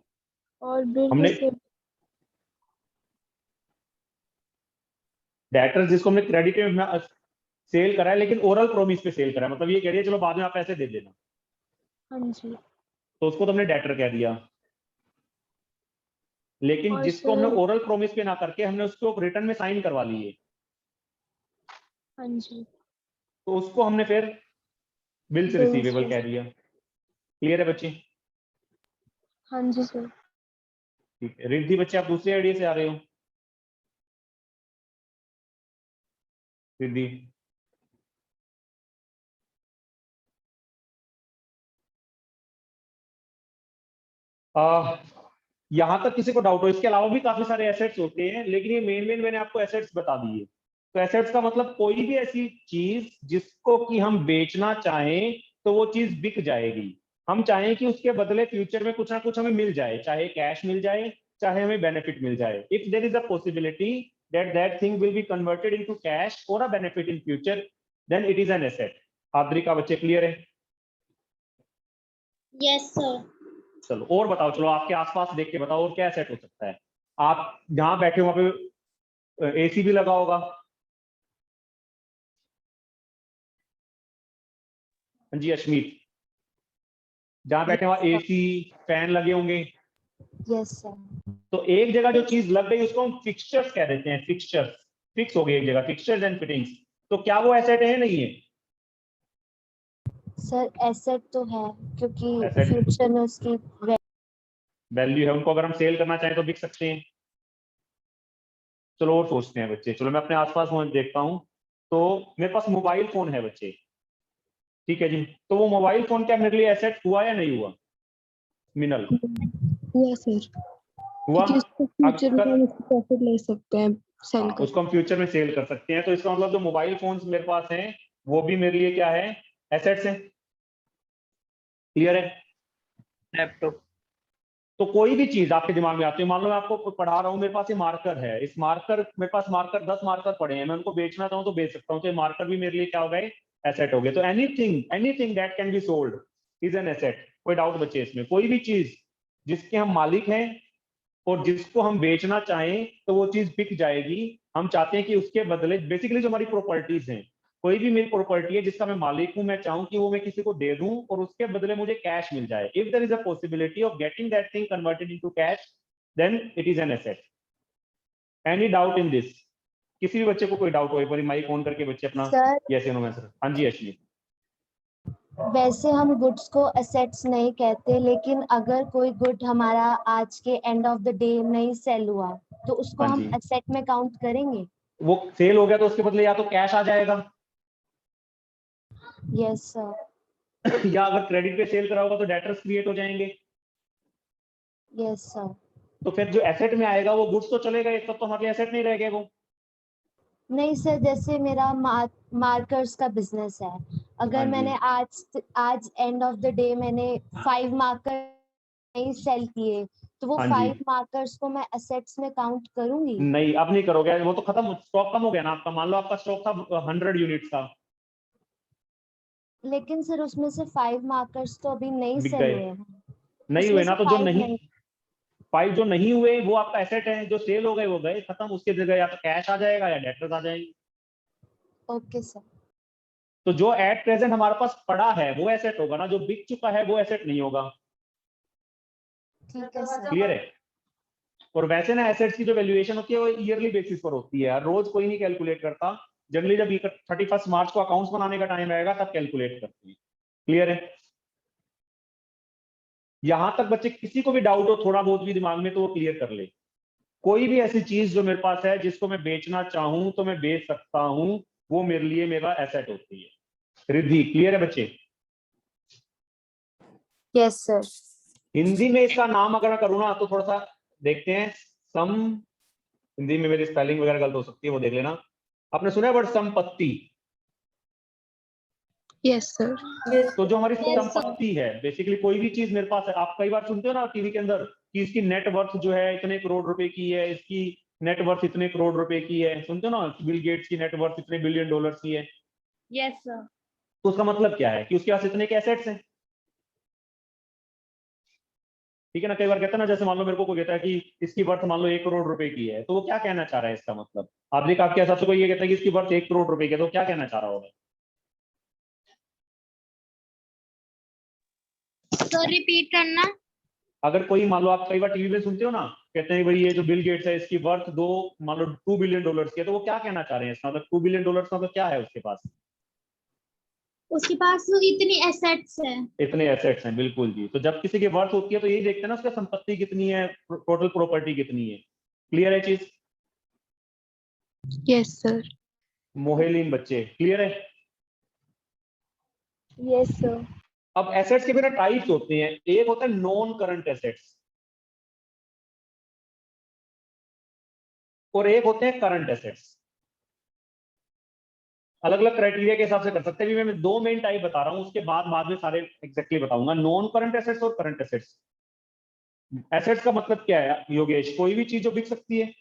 और बिल हमने रिसीव डेटर्स जिसको हमने क्रेडिट में सेल करा है, लेकिन ओरल प्रोमिस पे सेल करा है, मतलब ये कह रही है चलो बाद में आप पैसे दे देना, हाँ जी। तो उसको तो हमने डेटर कह दिया। लेकिन और जिसको हमने सर ओरल प्रोमिस पे ना करके हमने उसको रिटर्न में साइन करवा लिए, हाँ जी, तो उसको हमने फिर बिल्स बिल्स रिसीवेबल कह दिया। क्लियर है बच्चे? हाँ जी सर। ठीक है। रिद्धि बच्चे, आप दूसरे आइडिया से आ रहे हो? रिद्धि, यहां तक किसी को डाउट हो? इसके अलावा भी काफी सारे एसेट्स होते हैं, लेकिन ये मेन मैंने आपको एसेट्स बता दिए। तो एसेट्स का मतलब कोई भी ऐसी चीज जिसको कि हम बेचना चाहें तो वो चीज बिक जाएगी। हम चाहें कि उसके बदले फ्यूचर में कुछ ना कुछ हमें मिल जाए, चाहे कैश मिल जाए, चाहे हमें बेनिफिट मिल जाए। If there is a possibility that thing will be converted into cash और a benefit in future, then it is an asset. आद्रिका बच्चे, क्लियर है? Yes, sir. चलो और बताओ, चलो आपके आसपास देख के बताओ और क्या सेट हो सकता है। आप जहां बैठे हो वहां पे एसी भी लगा होगा? हाँ जी अश्मीत, जहां बैठे वहां एसी फैन लगे होंगे। Yes sir. तो एक जगह जो चीज लग गई उसको हम फिक्सचर्स कह देते हैं। फिक्सचर्स, फिक्स हो गई एक जगह, फिक्सचर्स एंड फिटिंग्स। तो क्या वो एसेट है नहीं है? सर एसेट तो है, क्योंकि Asset। फ्यूचर में उसकी वैल्यू है, उनको अगर हम सेल करना चाहें तो बिक सकते हैं। चलो और सोचते हैं बच्चे। चलो मैं अपने आसपास देखता हूँ। तो मेरे पास मोबाइल फोन है बच्चे, ठीक है जी। तो वो मोबाइल फोन क्या मेरे लिए एसेट हुआ या नहीं हुआ? मिनल, हुआ सर, हुआ? क्योंकि उसको फ्यूचर में अगर हम उसको प्रॉफिट ले सकते हैं सेल कर। उसको हम फ्यूचर में सेल कर सकते हैं, तो इसका मतलब जो मोबाइल फोन्स मेरे पास हैं वो भी मेरे लिए क्या है? एसेट्स हैं। क्लियर है? लैपटॉप। तो कोई भी चीज आपके दिमाग में आती है, मान लो मैं आपको पढ़ा रहा हूँ, मेरे पास ये मार्कर है, इस मार्कर, मेरे पास मार्कर 10 मार्कर पड़े हैं, मैं उनको बेचना चाहूँ तो बेच सकता हूँ, तो ये मार्कर भी मेरे लिए क्या हो गए? एसेट हो गए। तो anything that can be sold is an asset. कोई डाउट बच्चे इसमें? कोई भी चीज जिसके हम मालिक हैं और जिसको हम बेचना चाहें तो वो चीज बिक जाएगी। हम चाहते हैं कि उसके बदले, बेसिकली जो हमारी प्रॉपर्टीज हैं, कोई भी मेरी प्रॉपर्टी है जिसका मैं मालिक हूं, मैं चाहूं कि वो मैं किसी को दे दूं और उसके बदले मुझे कैश मिल जाए। If there is a possibility of getting that thing converted into cash, then it is an asset. Any doubt in this? किसी भी बच्चे को कोई डाउट हो, एक बार माइक ऑन करके बच्चे अपना सर यस या नो आंसर। हाँ जी अश्विनी। वैसे हम गुड्स को एसेट्स नहीं कहते, लेकिन अगर कोई गुड हमारा आज के एंड ऑफ द डे नहीं सेल हुआ तो उसको हाँ हम जी, एसेट में काउंट करेंगे। वो सेल हो गया तो उसके बदले या तो कैश आ जाएगा यस सर। या अगर क्रेडिट पे सेल करा होगा तो डेटर्स क्रिएट हो जाएंगे। Yes sir. तो फिर जो एसेट में आएगा वो गुड्स तो चलेगा, एक तब तो हमारे एसेट नहीं रहेगा वो। नहीं सर, जैसे मेरा मार्कर्स का बिजनेस है। अगर हाँ जी। मैंने आज एंड ऑफ द डे मैंने 5 मार्कर नहीं सेल किए, तो वो हाँ 5 जी। मार्कर्स को मैं असेट्स में काउंट करूंगी? नहीं, अब नहीं करोगे, वो तो खत्म, स्टॉक कम हो गया ना आपका। मान लो आपका स्टॉक था 100 यूनिट्स का, लेकिन सर उसमें से 5 मार्कर्स तो अभी नहीं बिक सेल गए। हुए हैं। नहीं उसमें हुए ना, से तो जो 5 नहीं, नहीं। 5 जो नहीं हुए वो आपका एसेट है, जो सेल हो गए वो गए खत्म। उसके जगह या तो कैश आ जाएगा या डेटर्स आ जाएंगे। Okay sir. तो जो एट प्रेजेंट हमारे पास पड़ा है वो एसेट होगा ना, जो बिक चुका है वो एसेट नहीं होगा। ठीक है सर। क्लियर है? और वैसे ना एसेट्स की जो वैल्यूएशन होती है वो ईयरली बेसिस पर होती है, रोज कोई नहीं कैलकुलेट करता। जनरली जब 31 मार्च को अकाउंट्स बनाने का टाइम आएगा तब कैलकुलेट करते हैं। क्लियर है? यहां तक बच्चे किसी को भी डाउट हो थोड़ा बहुत भी दिमाग में, तो वो क्लियर कर ले। कोई भी ऐसी चीज जो मेरे पास है जिसको मैं बेचना चाहूं तो मैं बेच सकता हूं, वो मेरे लिए मेरा एसेट होती है। रिद्धि, क्लियर है बच्चे? Yes sir. हिंदी में इसका नाम अगर मैं करूँ ना तो थोड़ा सा देखते हैं। सम, हिंदी में मेरी स्पेलिंग वगैरह गलत हो सकती है, वो देख लेना। आपने सुना है वर्ड संपत्ति? Yes sir. Yes. तो जो हमारी Yes, sir. संपत्ति है, बेसिकली कोई भी चीज मेरे पास है। आप कई बार सुनते हो ना टीवी के अंदर कि इसकी नेट वर्थ जो है इतने करोड़ रुपए की है, इसकी नेट वर्थ इतने करोड़ रुपए की है। सुनते हो ना, बिल गेट्स की नेट वर्थ इतने बिलियन डॉलर्स की है। Yes sir. तो उसका मतलब क्या है कि उसके पास इतने के एसेट्स हैं। ठीक है ना? कई बार कहते हैं ना, जैसे मान लो मेरे को कोई कहता है कि इसकी वर्थ मान लो 1 करोड़ रुपए की है, तो वो क्या कहना चाह रहा है? इसका मतलब आप देख, आपके हिसाब से कोई ये कहता है कि इसकी वर्थ 1 करोड़ रुपए की है, तो क्या कहना चाह रहा होगा? सर रिपीट करना। अगर कोई मान लो, आप कई बार टीवी में सुनते हो ना, कहते हैं भाई ये जो बिल गेट्स है इसकी वर्थ दो मान लो 2 बिलियन डॉलर्स की है, तो वो क्या कहना चाह रहे हैं? इसका मतलब 2 बिलियन डॉलर्स का तो क्या है उसके पास? उसके पास इतनी एसेट्स है। इतने एसेट्स हैं, बिल्कुल जी। तो जब किसी की वर्थ होती है तो यही देखते हैं ना उसका संपत्ति कितनी है, टोटल प्रॉपर्टी कितनी है। क्लियर है चीज? Yes sir. मोहेलीन बच्चे, क्लियर है? Yes sir. अब एसेट्स के भी ना टाइप्स होते हैं। एक होता है नॉन करंट एसेट्स और एक होते हैं करंट एसेट्स। अलग अलग क्राइटेरिया के हिसाब से कर सकते हैं। भी मैं 2 मेन टाइप बता रहा हूं, उसके बाद में सारे एग्जैक्टली बताऊंगा। नॉन करंट एसेट्स और करंट एसेट्स। एसेट्स का मतलब क्या है योगेश? कोई भी चीज जो बिक सकती है।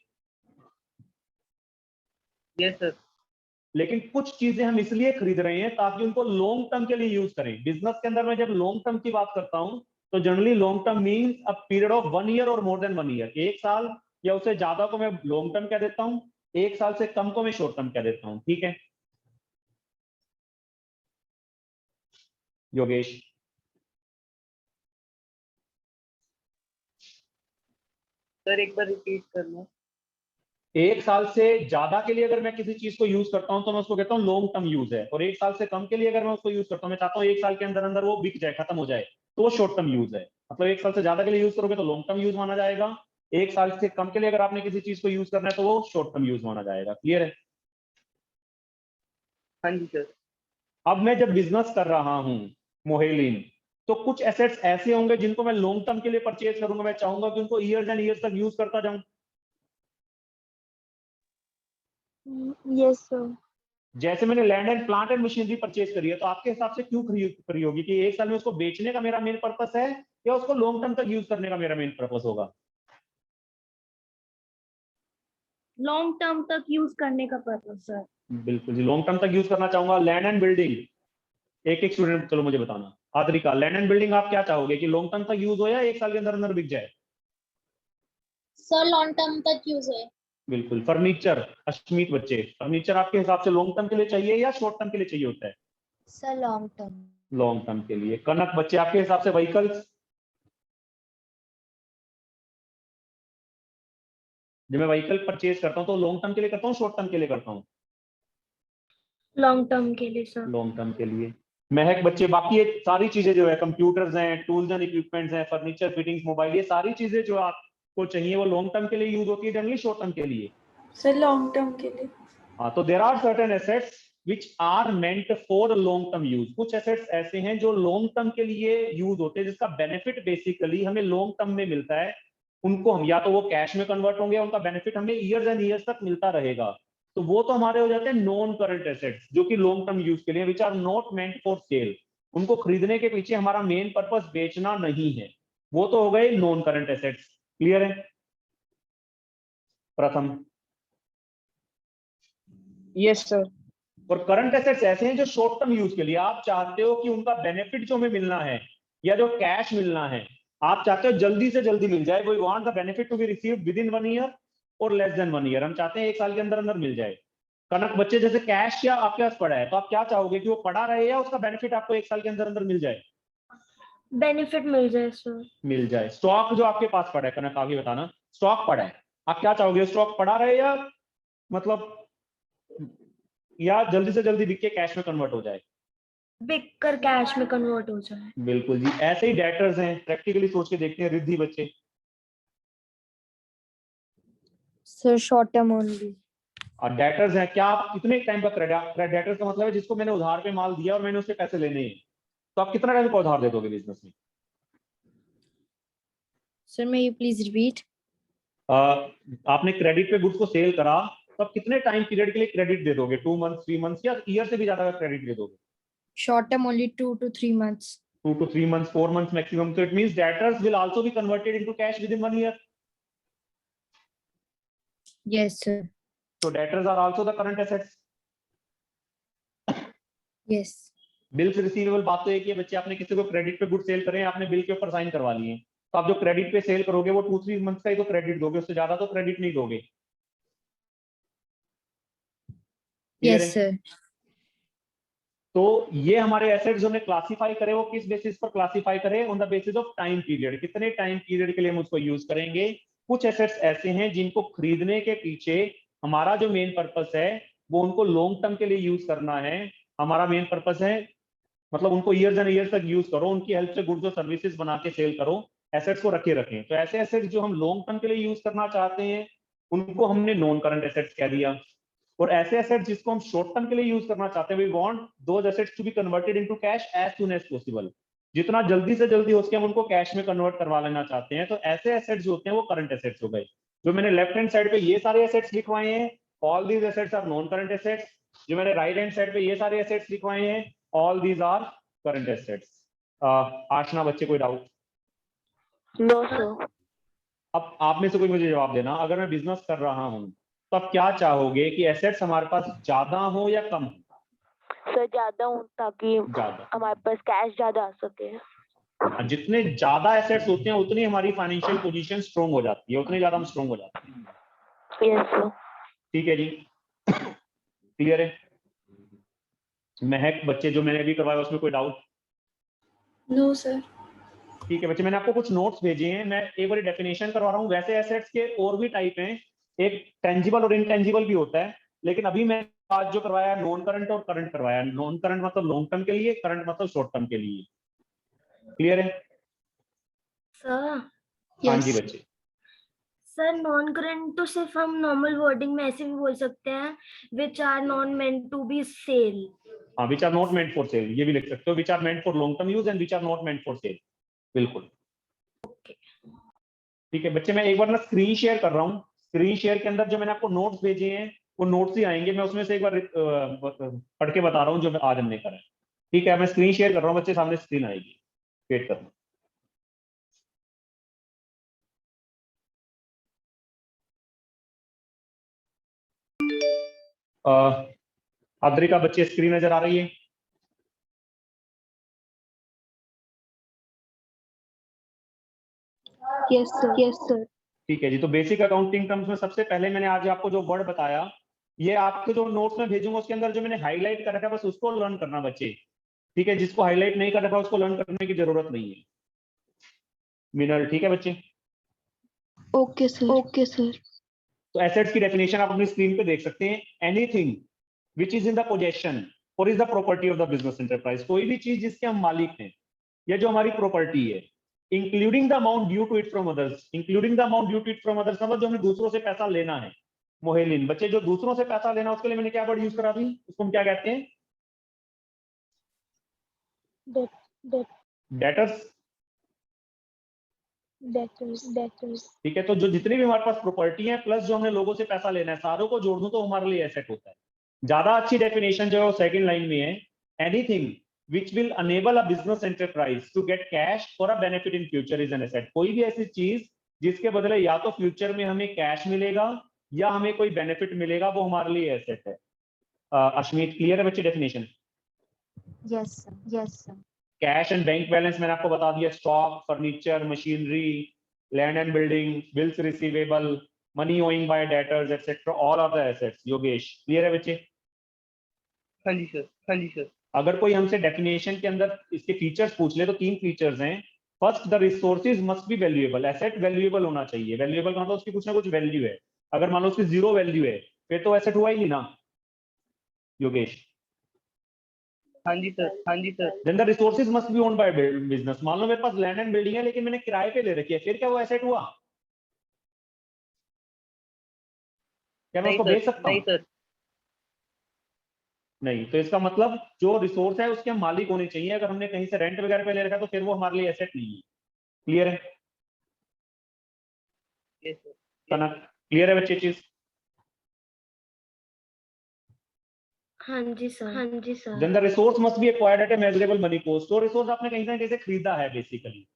Yes sir. लेकिन कुछ चीजें हम इसलिए खरीद रहे हैं ताकि उनको लॉन्ग टर्म के लिए यूज करें। बिजनेस के अंदर मैं जब लॉन्ग टर्म की बात करता हूं तो generally long term means a period of 1 year और मोर देन 1 ईयर। 1 साल या उससे ज्यादा को मैं लॉन्ग टर्म कह देता हूं, 1 साल से कम को मैं शॉर्ट टर्म कह देता हूं। ठीक है योगेश? सर एक बार रिपीट करना। 1 साल से ज्यादा के लिए अगर मैं किसी चीज को यूज करता हूं तो मैं उसको कहता हूं लॉन्ग टर्म यूज है। और 1 साल से कम के लिए अगर मैं उसको यूज करता हूं, मैं चाहता हूं 1 साल के अंदर अंदर वो बिक जाए, खत्म हो जाए, तो वो शॉर्ट टर्म यूज है। मतलब 1 साल से ज्यादा के लिए यूज करोगे तो लॉन्ग टर्म यूज माना जाएगा। 1 साल से कम के लिए अगर आपने किसी चीज को यूज करना है तो वो शॉर्ट टर्म यूज माना जाएगा। क्लियर है? हाँ जी सर। अब मैं जब बिजनेस कर रहा हूं मोहेलिन, तो कुछ एसेट्स ऐसे होंगे जिनको मैं लॉन्ग टर्म के लिए परचेज करूंगा। मैं चाहूंगा कि उनको ईयर्स एंड ईयर्स तक यूज करता जाऊं। Yes sir. जैसे मैंने land and plant and machinery purchase करी है, तो आपके हिसाब से क्यों करी होगी? कि 1 साल में उसको बेचने का मेरा मेन पर्पस है या उसको लॉन्ग टर्म तक यूज करने का मेरा मेन पर्पस होगा? लॉन्ग टर्म तक यूज करने का पर्पस सर। बिल्कुल जी, लॉन्ग टर्म तक यूज करना चाहूंगा। लैंड एंड बिल्डिंग, एक एक स्टूडेंट चलो मुझे बताना। आद्रिका, लैंड एंड बिल्डिंग आप क्या चाहोगे कि लॉन्ग टर्म तक यूज हो या 1 साल के अंदर अंदर बिक जाए? सर लॉन्ग टर्म तक यूज है। बिल्कुल। फर्नीचर, अश्मीत बच्चे, फर्नीचर आपके हिसाब से लॉन्ग टर्म के लिए चाहिए या शॉर्ट टर्म के लिए चाहिए होता है? Sir long term. Long term के लिए। कनक बच्चे, आपके हिसाब से व्हीकल्स? जब मैं व्हीकल परचेज करता हूं तो लॉन्ग टर्म के लिए करता हूं, शॉर्ट टर्म के लिए करता हूं? लॉन्ग टर्म के लिए सर। लॉन्ग टर्म के लिए। महक बच्चे, बाकी ये सारी चीजें जो है, कंप्यूटर्स हैं, टूल्स एंड इक्विपमेंट्स हैं, फर्नीचर, फिटिंग्स, मोबाइल, ये सारी चीजें जो आपको चाहिए वो लॉन्ग टर्म के लिए यूज होती है जनरली, शॉर्ट टर्म के लिए? सर लॉन्ग टर्म के लिए। हाँ, तो there are certain assets which are meant for long term use. कुछ एसेट्स ऐसे हैं जो लॉन्ग टर्म के लिए यूज होते हैं, जिसका बेनिफिट बेसिकली हमें लॉन्ग टर्म में मिलता है। उनको हम या तो वो कैश में कन्वर्ट होंगे, उनका बेनिफिट हमें ईयर्स एंड ईयर्स तक मिलता रहेगा। तो वो तो हमारे हो जाते हैं नॉन करंट एसेट्स, जो कि लॉन्ग टर्म यूज के लिए, which are not meant for sale. उनको खरीदने के पीछे हमारा मेन पर्पस बेचना नहीं है, वो तो हो गए नॉन करंट एसेट्स। क्लियर है? प्रथम। Yes sir. और करंट एसेट्स ऐसे हैं जो शॉर्ट टर्म यूज के लिए, आप चाहते हो कि उनका बेनिफिट जो हमें मिलना है या जो कैश मिलना है, आप चाहते हो जल्दी से जल्दी मिल जाए। We want the benefit to be received within 1 year और लेस देन 1 ईयर। हम चाहते हैं 1 साल के अंदर अंदर मिल जाए। कनक बच्चे जैसे कैश या आपके पास पड़ा है, तो आप क्या चाहोगे कि वो पड़ा रहे या उसका बेनिफिट आपको 1 साल के अंदर अंदर मिल जाए? बेनिफिट मिल जाए सर। मिल जाए। स्टॉक जो आपके पास पड़ा है, कनक आगे बताना, स्टॉक पड़ा है, आप क्या चाहोगे? स्टॉक पड़ा रहे या मतलब या जल्दी से जल्दी बिक के कैश में कन्वर्ट हो जाए? बिक कर कैश में कन्वर्ट हो जाए। बिल्कुल जी। ऐसे ही डेटर्स हैं, प्रैक्टिकली सोच के देखते हैं रिद्धि बच्चे। Sir short term only. और डेटर्स हैं, क्या आप कितने टाइम का क्रेडिट, डेटर्स का मतलब है जिसको मैंने उधार पे माल दिया और मैंने उसके पैसे लेने हैं, तो आप कितना टाइम का उधार दे दोगे बिजनेस में? Sir may you please repeat. आपने क्रेडिट पे गुड्स को सेल करा, तो आप कितने टाइम पीरियड के लिए क्रेडिट दे दोगे? 2 मंथ्स, 3 मंथ्स या ईयर से भी ज्यादा का क्रेडिट दे दोगे? Short term only 2 to 3 months। 2 to 3 months, 4 months maximum. So it means debtors will also be converted into cash within 1 year. Yes sir। So debtors are also the current assets. Yes। Bills receivable बात तो एक ही है बच्चे, आपने किसी को क्रेडिट पे गुड सेल करें, आपने बिल के ऊपर साइन करवा लिए, तो आप जो क्रेडिट पे सेल करोगे वो 2-3 मंथ्स का ही तो क्रेडिट दोगे, उससे ज्यादा तो क्रेडिट नहीं दोगे। Yes sir। तो ये हमारे एसेट्स जो हमने क्लासिफाई करे, वो किस बेसिस पर क्लासिफाई करे? On the basis of time period. कितने टाइम पीरियड के लिए हम उसको यूज करेंगे? कुछ एसेट्स ऐसे हैं जिनको खरीदने के पीछे हमारा जो मेन पर्पस है वो उनको लॉन्ग टर्म के लिए यूज करना है। हमारा मेन पर्पस है मतलब उनको ईयर्स एंड ईयर्स तक यूज करो, उनकी हेल्प से गुड्स और सर्विसेज बना के सेल करो, एसेट्स को रखे रखें। तो ऐसे एसेट्स जो हम लॉन्ग टर्म के लिए यूज करना चाहते हैं उनको हमने नॉन करंट एसेट्स कह दिया। और ऐसे एसेट्स जिसको हम शॉर्ट टर्म के लिए यूज करना चाहते हैं, we want those assets to be converted into cash as soon as possible. जितना जल्दी से जल्दी हो सके हम उनको कैश में कन्वर्ट करवा लेना चाहते हैं। तो ऐसे एसेट्स जो होते हैं वो करंट एसेट्स हो गए। जो मैंने लेफ्ट हैंड साइड पे ये सारे एसेट्स लिखवाए हैं, all these assets are non current assets. जो मैंने राइट हैंड साइड पे ये सारे एसेट्स लिखवाए हैं, all these are current assets. Ashna बच्चे कोई डाउट? No sir. अब आप में से कोई मुझे जवाब देना, अगर मैं बिजनेस कर रहा हूं तो आप क्या चाहोगे कि एसेट्स हमारे पास ज्यादा हो या कम? सर ज्यादा हूँ ताकि ज्यादा। हमारे पास कैश ज्यादा आ सके। जितने ज्यादा एसेट्स होते हैं उतनी हमारी फाइनेंशियल पोजीशन स्ट्रोंग हो जाती है, उतने ज्यादा हम स्ट्रोंग हो जाते हैं। Yes sir. ठीक है जी। क्लियर है? महक बच्चे जो मैंने अभी करवाया उसमें कोई डाउट? No sir. ठीक है बच्चे, मैंने आपको कुछ नोट्स भेजे हैं, मैं एक बार डेफिनेशन करवा रहा हूँ। वैसे एसेट्स के और भी टाइप हैं, एक टेंजिबल और इनटेंजिबल भी होता है, लेकिन अभी मैं आज जो करवाया नॉन करंट और करंट करवाया। नॉन करंट मतलब लॉन्ग टर्म के लिए, करंट मतलब शॉर्ट टर्म के लिए। क्लियर है? सर हाँ जी बच्चे। सर नॉन करंट तो सिर्फ हम नॉर्मल वर्डिंग में ऐसे भी बोल सकते हैं, which are non meant to be sale. हाँ, which are not meant for sale, ये भी लिख सकते हो। Which are meant for long term use and which are not meant for sale. बिल्कुल ठीक है बच्चे। मैं एक बार ना स्क्रीन शेयर कर रहा हूँ। स्क्रीन शेयर के अंदर जो मैंने आपको नोट्स भेजे हैं वो नोट्स ही आएंगे, मैं उसमें से एक बार पढ़ के बता रहा हूँ जो आज हमने करा है। ठीक है, मैं स्क्रीन शेयर कर रहा हूँ बच्चे, सामने स्क्रीन आएगी, वेट करना। आद्रिका बच्चे स्क्रीन नजर आ रही है? Yes sir. Yes sir. ठीक है जी। तो बेसिक अकाउंटिंग टर्म्स में सबसे पहले मैंने आज आपको जो वर्ड बताया, ये आपके जो नोट्स में भेजूंगा उसके अंदर जो मैंने हाईलाइट कर रखा है बस उसको लर्न करना बच्चे। ठीक है, जिसको हाईलाइट नहीं कर रखा उसको लर्न करने की जरूरत नहीं है। मिनल, ठीक है बच्चे? Okay sir. Okay sir. तो एसेट्स की डेफिनेशन आप अपनी स्क्रीन पे देख सकते हैं। Anything which is in the possession और is the property of the business enterprise. कोई भी चीज जिसके हम मालिक हैं या जो हमारी प्रॉपर्टी है, including the amount due to it from others. Including the amount due to it from others मतलब जो हमें दूसरों से पैसा लेना है। मोहेलिन बच्चे, जो दूसरों से पैसा लेना उसके लिए मैंने क्या वर्ड यूज करा दी, उसको हम क्या कहते हैं? डेटर्स। डेटर्स ठीक है, तो जो जितनी भी हमारे पास प्रॉपर्टी है प्लस जो हमने लोगों से पैसा लेना है, सारों को जोड़ दूं तो हमारे लिए एसेट होता है। ज्यादा अच्छी डेफिनेशन जो है वो सेकंड लाइन में है, anything which will enable a business enterprise to get cash for a benefit in future is an asset। कोई भी ऐसी चीज जिसके बदले या तो फ्यूचर में हमें कैश मिलेगा या हमें कोई बेनिफिट मिलेगा, वो हमारे लिए एसेट है। अश्मीत, क्लियर है बच्चे definition? Yes sir cash and bank balance मैंने आपको बता दिया, stock, furniture, machinery, land and building, bills receivable, money owing by debtors etcetera, all are the assets. Yogesh, clear है बच्चे? हाँ जी सर, हाँ जी सर। अगर कोई हमसे डेफिनेशन के अंदर इसके फीचर्स पूछ ले तो 3 फीचर्स हैं। First, the resources must B valuable. Asset valuable होना चाहिए। वैल्यूएबल का मतलब उसकी कुछ ना कुछ वैल्यू है। अगर मान लो उसकी 0 वैल्यू है फिर तो एसेट हुआ ही नहीं ना योगेश। हाँ जी सर, हाँ जी sir. Then the resources must be owned by business. मान लो मेरे पास लैंड एंड बिल्डिंग है लेकिन मैंने किराए पे ले रखी है, फिर क्या वो एसेट हुआ? क्या मैं नहीं उसको सर, बेच सकता नहीं हूँ? सर। नहीं। तो इसका मतलब जो रिसोर्स है उसके हम मालिक होने चाहिए। अगर हमने कहीं से रेंट वगैरह पे ले रखा है तो फिर वो हमारे लिए एसेट नहीं है। क्लियर है? Yes sir. कनक, क्लियर है बच्चे चीज? हाँ जी sir. Then the resource must be acquired at a measurable money cost. तो रिसोर्स आपने कहीं ना कहीं से खरीदा है बेसिकली।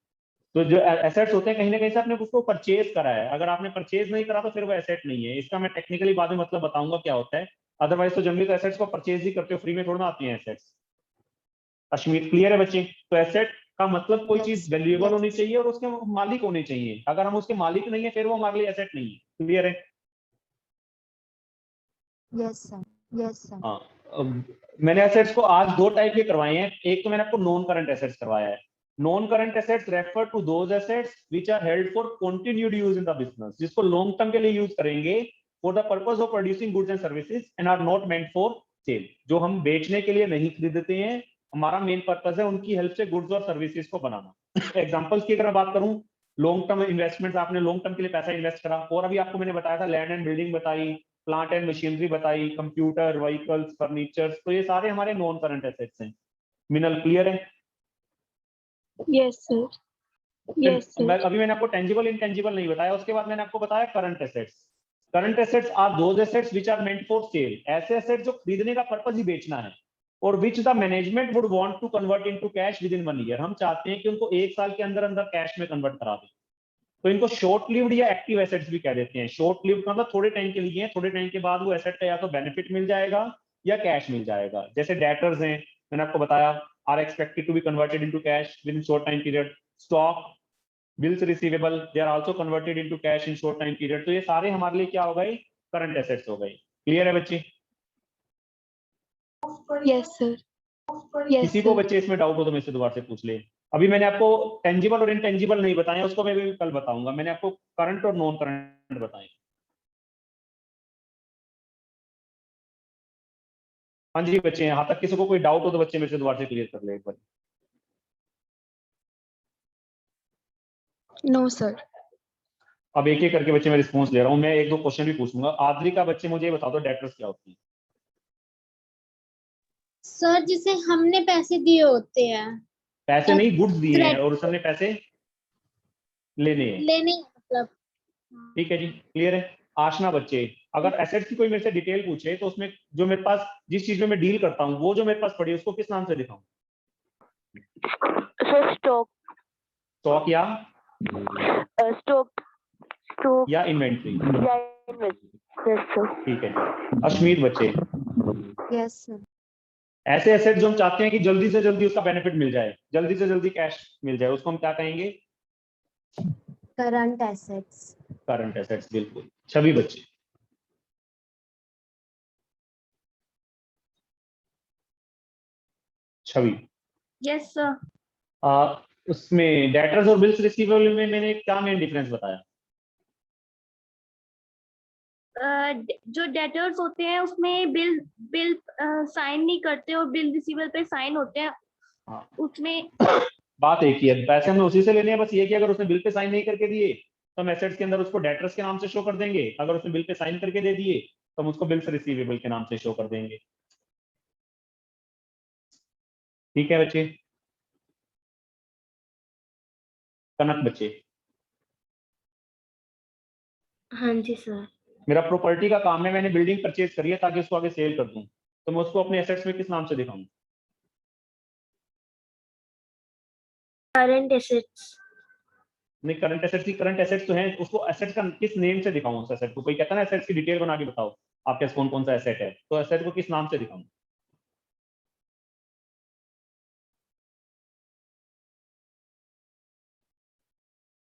तो जो एसेट्स होते हैं कहीं ना कहीं से आपने उसको परचेज करा है। अगर आपने परचेज नहीं करा तो फिर वो एसेट नहीं है। इसका मैं टेक्निकली बाद में मतलब बताऊंगा क्या होता है। अदरवाइज तो जनरली तो एसेट्स को परचेज ही करते हो, फ्री में थोड़ा ना आती है एसेट्स। अश्मीत, क्लियर है बच्चे? तो एसेट का मतलब कोई चीज वैल्यूएबल होनी चाहिए और उसके मालिक होने चाहिए। अगर हम उसके मालिक नहीं है फिर वो हमारे लिए एसेट नहीं है। क्लियर है? यस सर हाँ। मैंने एसेट्स को आज 2 टाइप के करवाए हैं। एक तो मैंने आपको नॉन करंट एसेट्स करवाया है। Non current assets refer to those assets which are held for continued use in the business, जिसको लॉन्ग टर्म के लिए यूज करेंगे for the purpose of producing goods and services and are not meant for sale. जो हम बेचने के लिए नहीं खरीदते हैं, हमारा मेन पर्पस है उनकी हेल्प से गुड्स और सर्विसेज को बनाना। एग्जांपल्स की अगर मैं बात करूं, लॉन्ग टर्म इन्वेस्टमेंट्स, आपने लॉन्ग टर्म के लिए पैसा इन्वेस्ट करा, और अभी आपको मैंने बताया था लैंड एंड बिल्डिंग बताई, प्लांट एंड मशीनरी बताई, कंप्यूटर, व्हीकल्स, फर्नीचर, तो ये सारे हमारे नॉन करंट एसेट्स हैं। मिनल, क्लियर है? Yes, sir. Yes, sir. अभी मैंने आपको टेंजिबल इंटेंजिबल नहीं बताया, उसके बाद मैंने आपको बताया current assets. Current assets are those assets which are meant for sale. ऐसे एसेट्स जो खरीदने का पर्पस ही बेचना है और which the management would want to convert into cash within 1 year. हम चाहते हैं कि उनको 1 साल के अंदर अंदर कैश में कन्वर्ट करा दें। तो इनको शॉर्ट लिव्ड या एक्टिव एसेट्स भी कह देते हैं। शॉर्ट लिव्ड का मतलब थोड़े टाइम के लिए है, थोड़े टाइम के बाद वो एसेट का या तो बेनिफिट मिल जाएगा या कैश मिल जाएगा। जैसे डेटर्स हैं, मैंने आपको बताया, are expected to be converted into cash within short time period. Stock, bills receivable, they are also converted into cash in short time period. तो ये सारे हमारे लिए क्या हो गए? करंट एसेट्स हो गए। क्लियर है बच्चे? Yes, sir. Yes, किसी को sir. बच्चे इसमें डाउट हो तो मेरे से दोबारा से पूछ ले। अभी मैंने आपको टेंजिबल और इनटेंजिबल नहीं बताया, उसको मैं भी कल बताऊंगा। मैंने आपको करंट और नॉन करंट बताए। हाँ जी बच्चे, यहाँ तक किसी को कोई डाउट हो तो बच्चे मेरे से दोबारा से क्लियर कर ले एक बार। No, sir. अब एक एक करके बच्चे मैं रिस्पॉन्स ले रहा हूँ। मैं 1-2 क्वेश्चन भी पूछूंगा। आदरी का बच्चे मुझे ये बता दो, डेटर्स क्या होती है? सर जिसे हमने पैसे दिए होते हैं पैसे नहीं, गुड्स दिए हैं क्रेडिट और उसने पैसे लेने हैं। लेने मतलब ठीक है जी, क्लियर है? आशना बच्चे, अगर एसेट्स की कोई मेरे से डिटेल पूछे तो उसमें जो मेरे पास जिस चीज में मैं डील करता हूँ वो जो मेरे पास पड़ी है उसको किस नाम से दिखाऊं? सर स्टॉक स्टॉक या स्टॉक या इन्वेंट्री? या इन्वेस्ट सर। ठीक है जी। अश्मीत बच्चे, यस सर ऐसे एसेट जो हम चाहते हैं कि जल्दी से जल्दी उसका बेनिफिट मिल जाए, जल्दी से जल्दी कैश मिल जाए, उसको हम क्या कहेंगे? करंट एसेट्स करंट एसेट्स, बिल्कुल। छवि बच्चे, छवि, यस सर। उसमें डेटर्स और बिल्स रिसीवेबल में मैंने क्या मेन डिफरेंस बताया? जो डेटर्स होते हैं उसमें बिल बिल साइन नहीं करते और बिल रिसीवर पे साइन होते हैं हाँ, उसमें। बात एक ही है, पैसे हमने उसी से लेने हैं। बस ये कि अगर उसने बिल पे साइन नहीं करके दिए तो हम एसेट्स के अंदर उसको डेटर्स के नाम से शो कर देंगे। अगर उसने बिल पे साइन करके दे दिए तो हम उसको बिल्स रिसीवेबल के नाम से शो कर देंगे। ठीक है बच्चे? कनक बच्चे, हाँ जी सर। मेरा प्रॉपर्टी का काम है, मैंने बिल्डिंग परचेज करी है ताकि उसको आगे सेल कर दूं, तो मैं उसको अपने एसेट्स में किस नाम से दिखाऊं? Current assets. नहीं, करंट एसेट्स की करंट एसेट्स तो हैं, उसको एसेट्स का किस नेम से दिखाऊं? उस एसेट को कोई कहता है ना एसेट्स की डिटेल बना के बताओ आपके पास कौन कौन सा एसेट है, तो एसेट को किस नाम से दिखाऊं?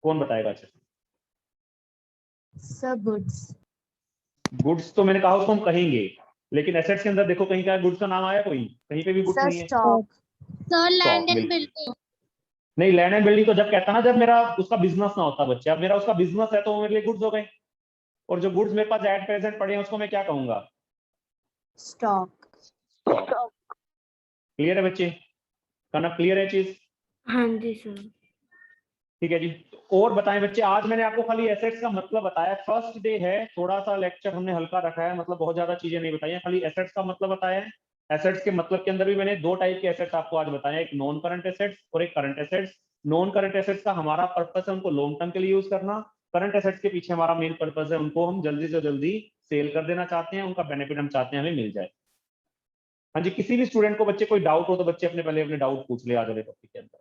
कौन बताएगा? अच्छा, सर गुड्स। गुड्स तो मैंने कहा उसको हम कहेंगे, लेकिन एसेट्स के अंदर देखो कहीं क्या गुड्स का नाम आया? कोई कहीं पे भी गुड्स सर नहीं है। Stock. Sir, land Stock, and बिल्कुल। building. नहीं, लैंड एंड बिल्डिंग तो जब कहता ना, जब मेरा उसका बिजनेस ना होता बच्चे, अब मेरा उसका बिजनेस है तो वो मेरे लिए गुड्स हो गए, और जो गुड्स मेरे पास एट प्रेजेंट पड़े हैं उसको मैं क्या कहूंगा? स्टॉक। क्लियर है बच्चे? कहना क्लियर है चीज? हाँ जी सर। ठीक है जी। और बताएं बच्चे, आज मैंने आपको खाली एसेट्स का मतलब बताया, फर्स्ट डे है, थोड़ा सा लेक्चर हमने हल्का रखा है, मतलब बहुत ज्यादा चीजें नहीं बताई हैं, खाली एसेट्स का मतलब बताया है। एसेट्स के मतलब के अंदर भी मैंने दो टाइप के एसेट्स आपको आज बताए हैं, एक नॉन करंट एसेट्स और एक current assets. Non current assets का हमारा पर्पस है उनको लॉन्ग टर्म के लिए यूज करना, करंट एसेट्स के पीछे हमारा मेन पर्पस है उनको हम जल्दी से जल्दी सेल कर देना चाहते हैं, उनका बेनिफिट हम चाहते हैं हमें मिल जाए। हाँ जी, किसी भी स्टूडेंट को बच्चे कोई डाउट हो तो बच्चे अपने पहले अपने डाउट पूछ ले आज वाले टॉपिक के अंदर।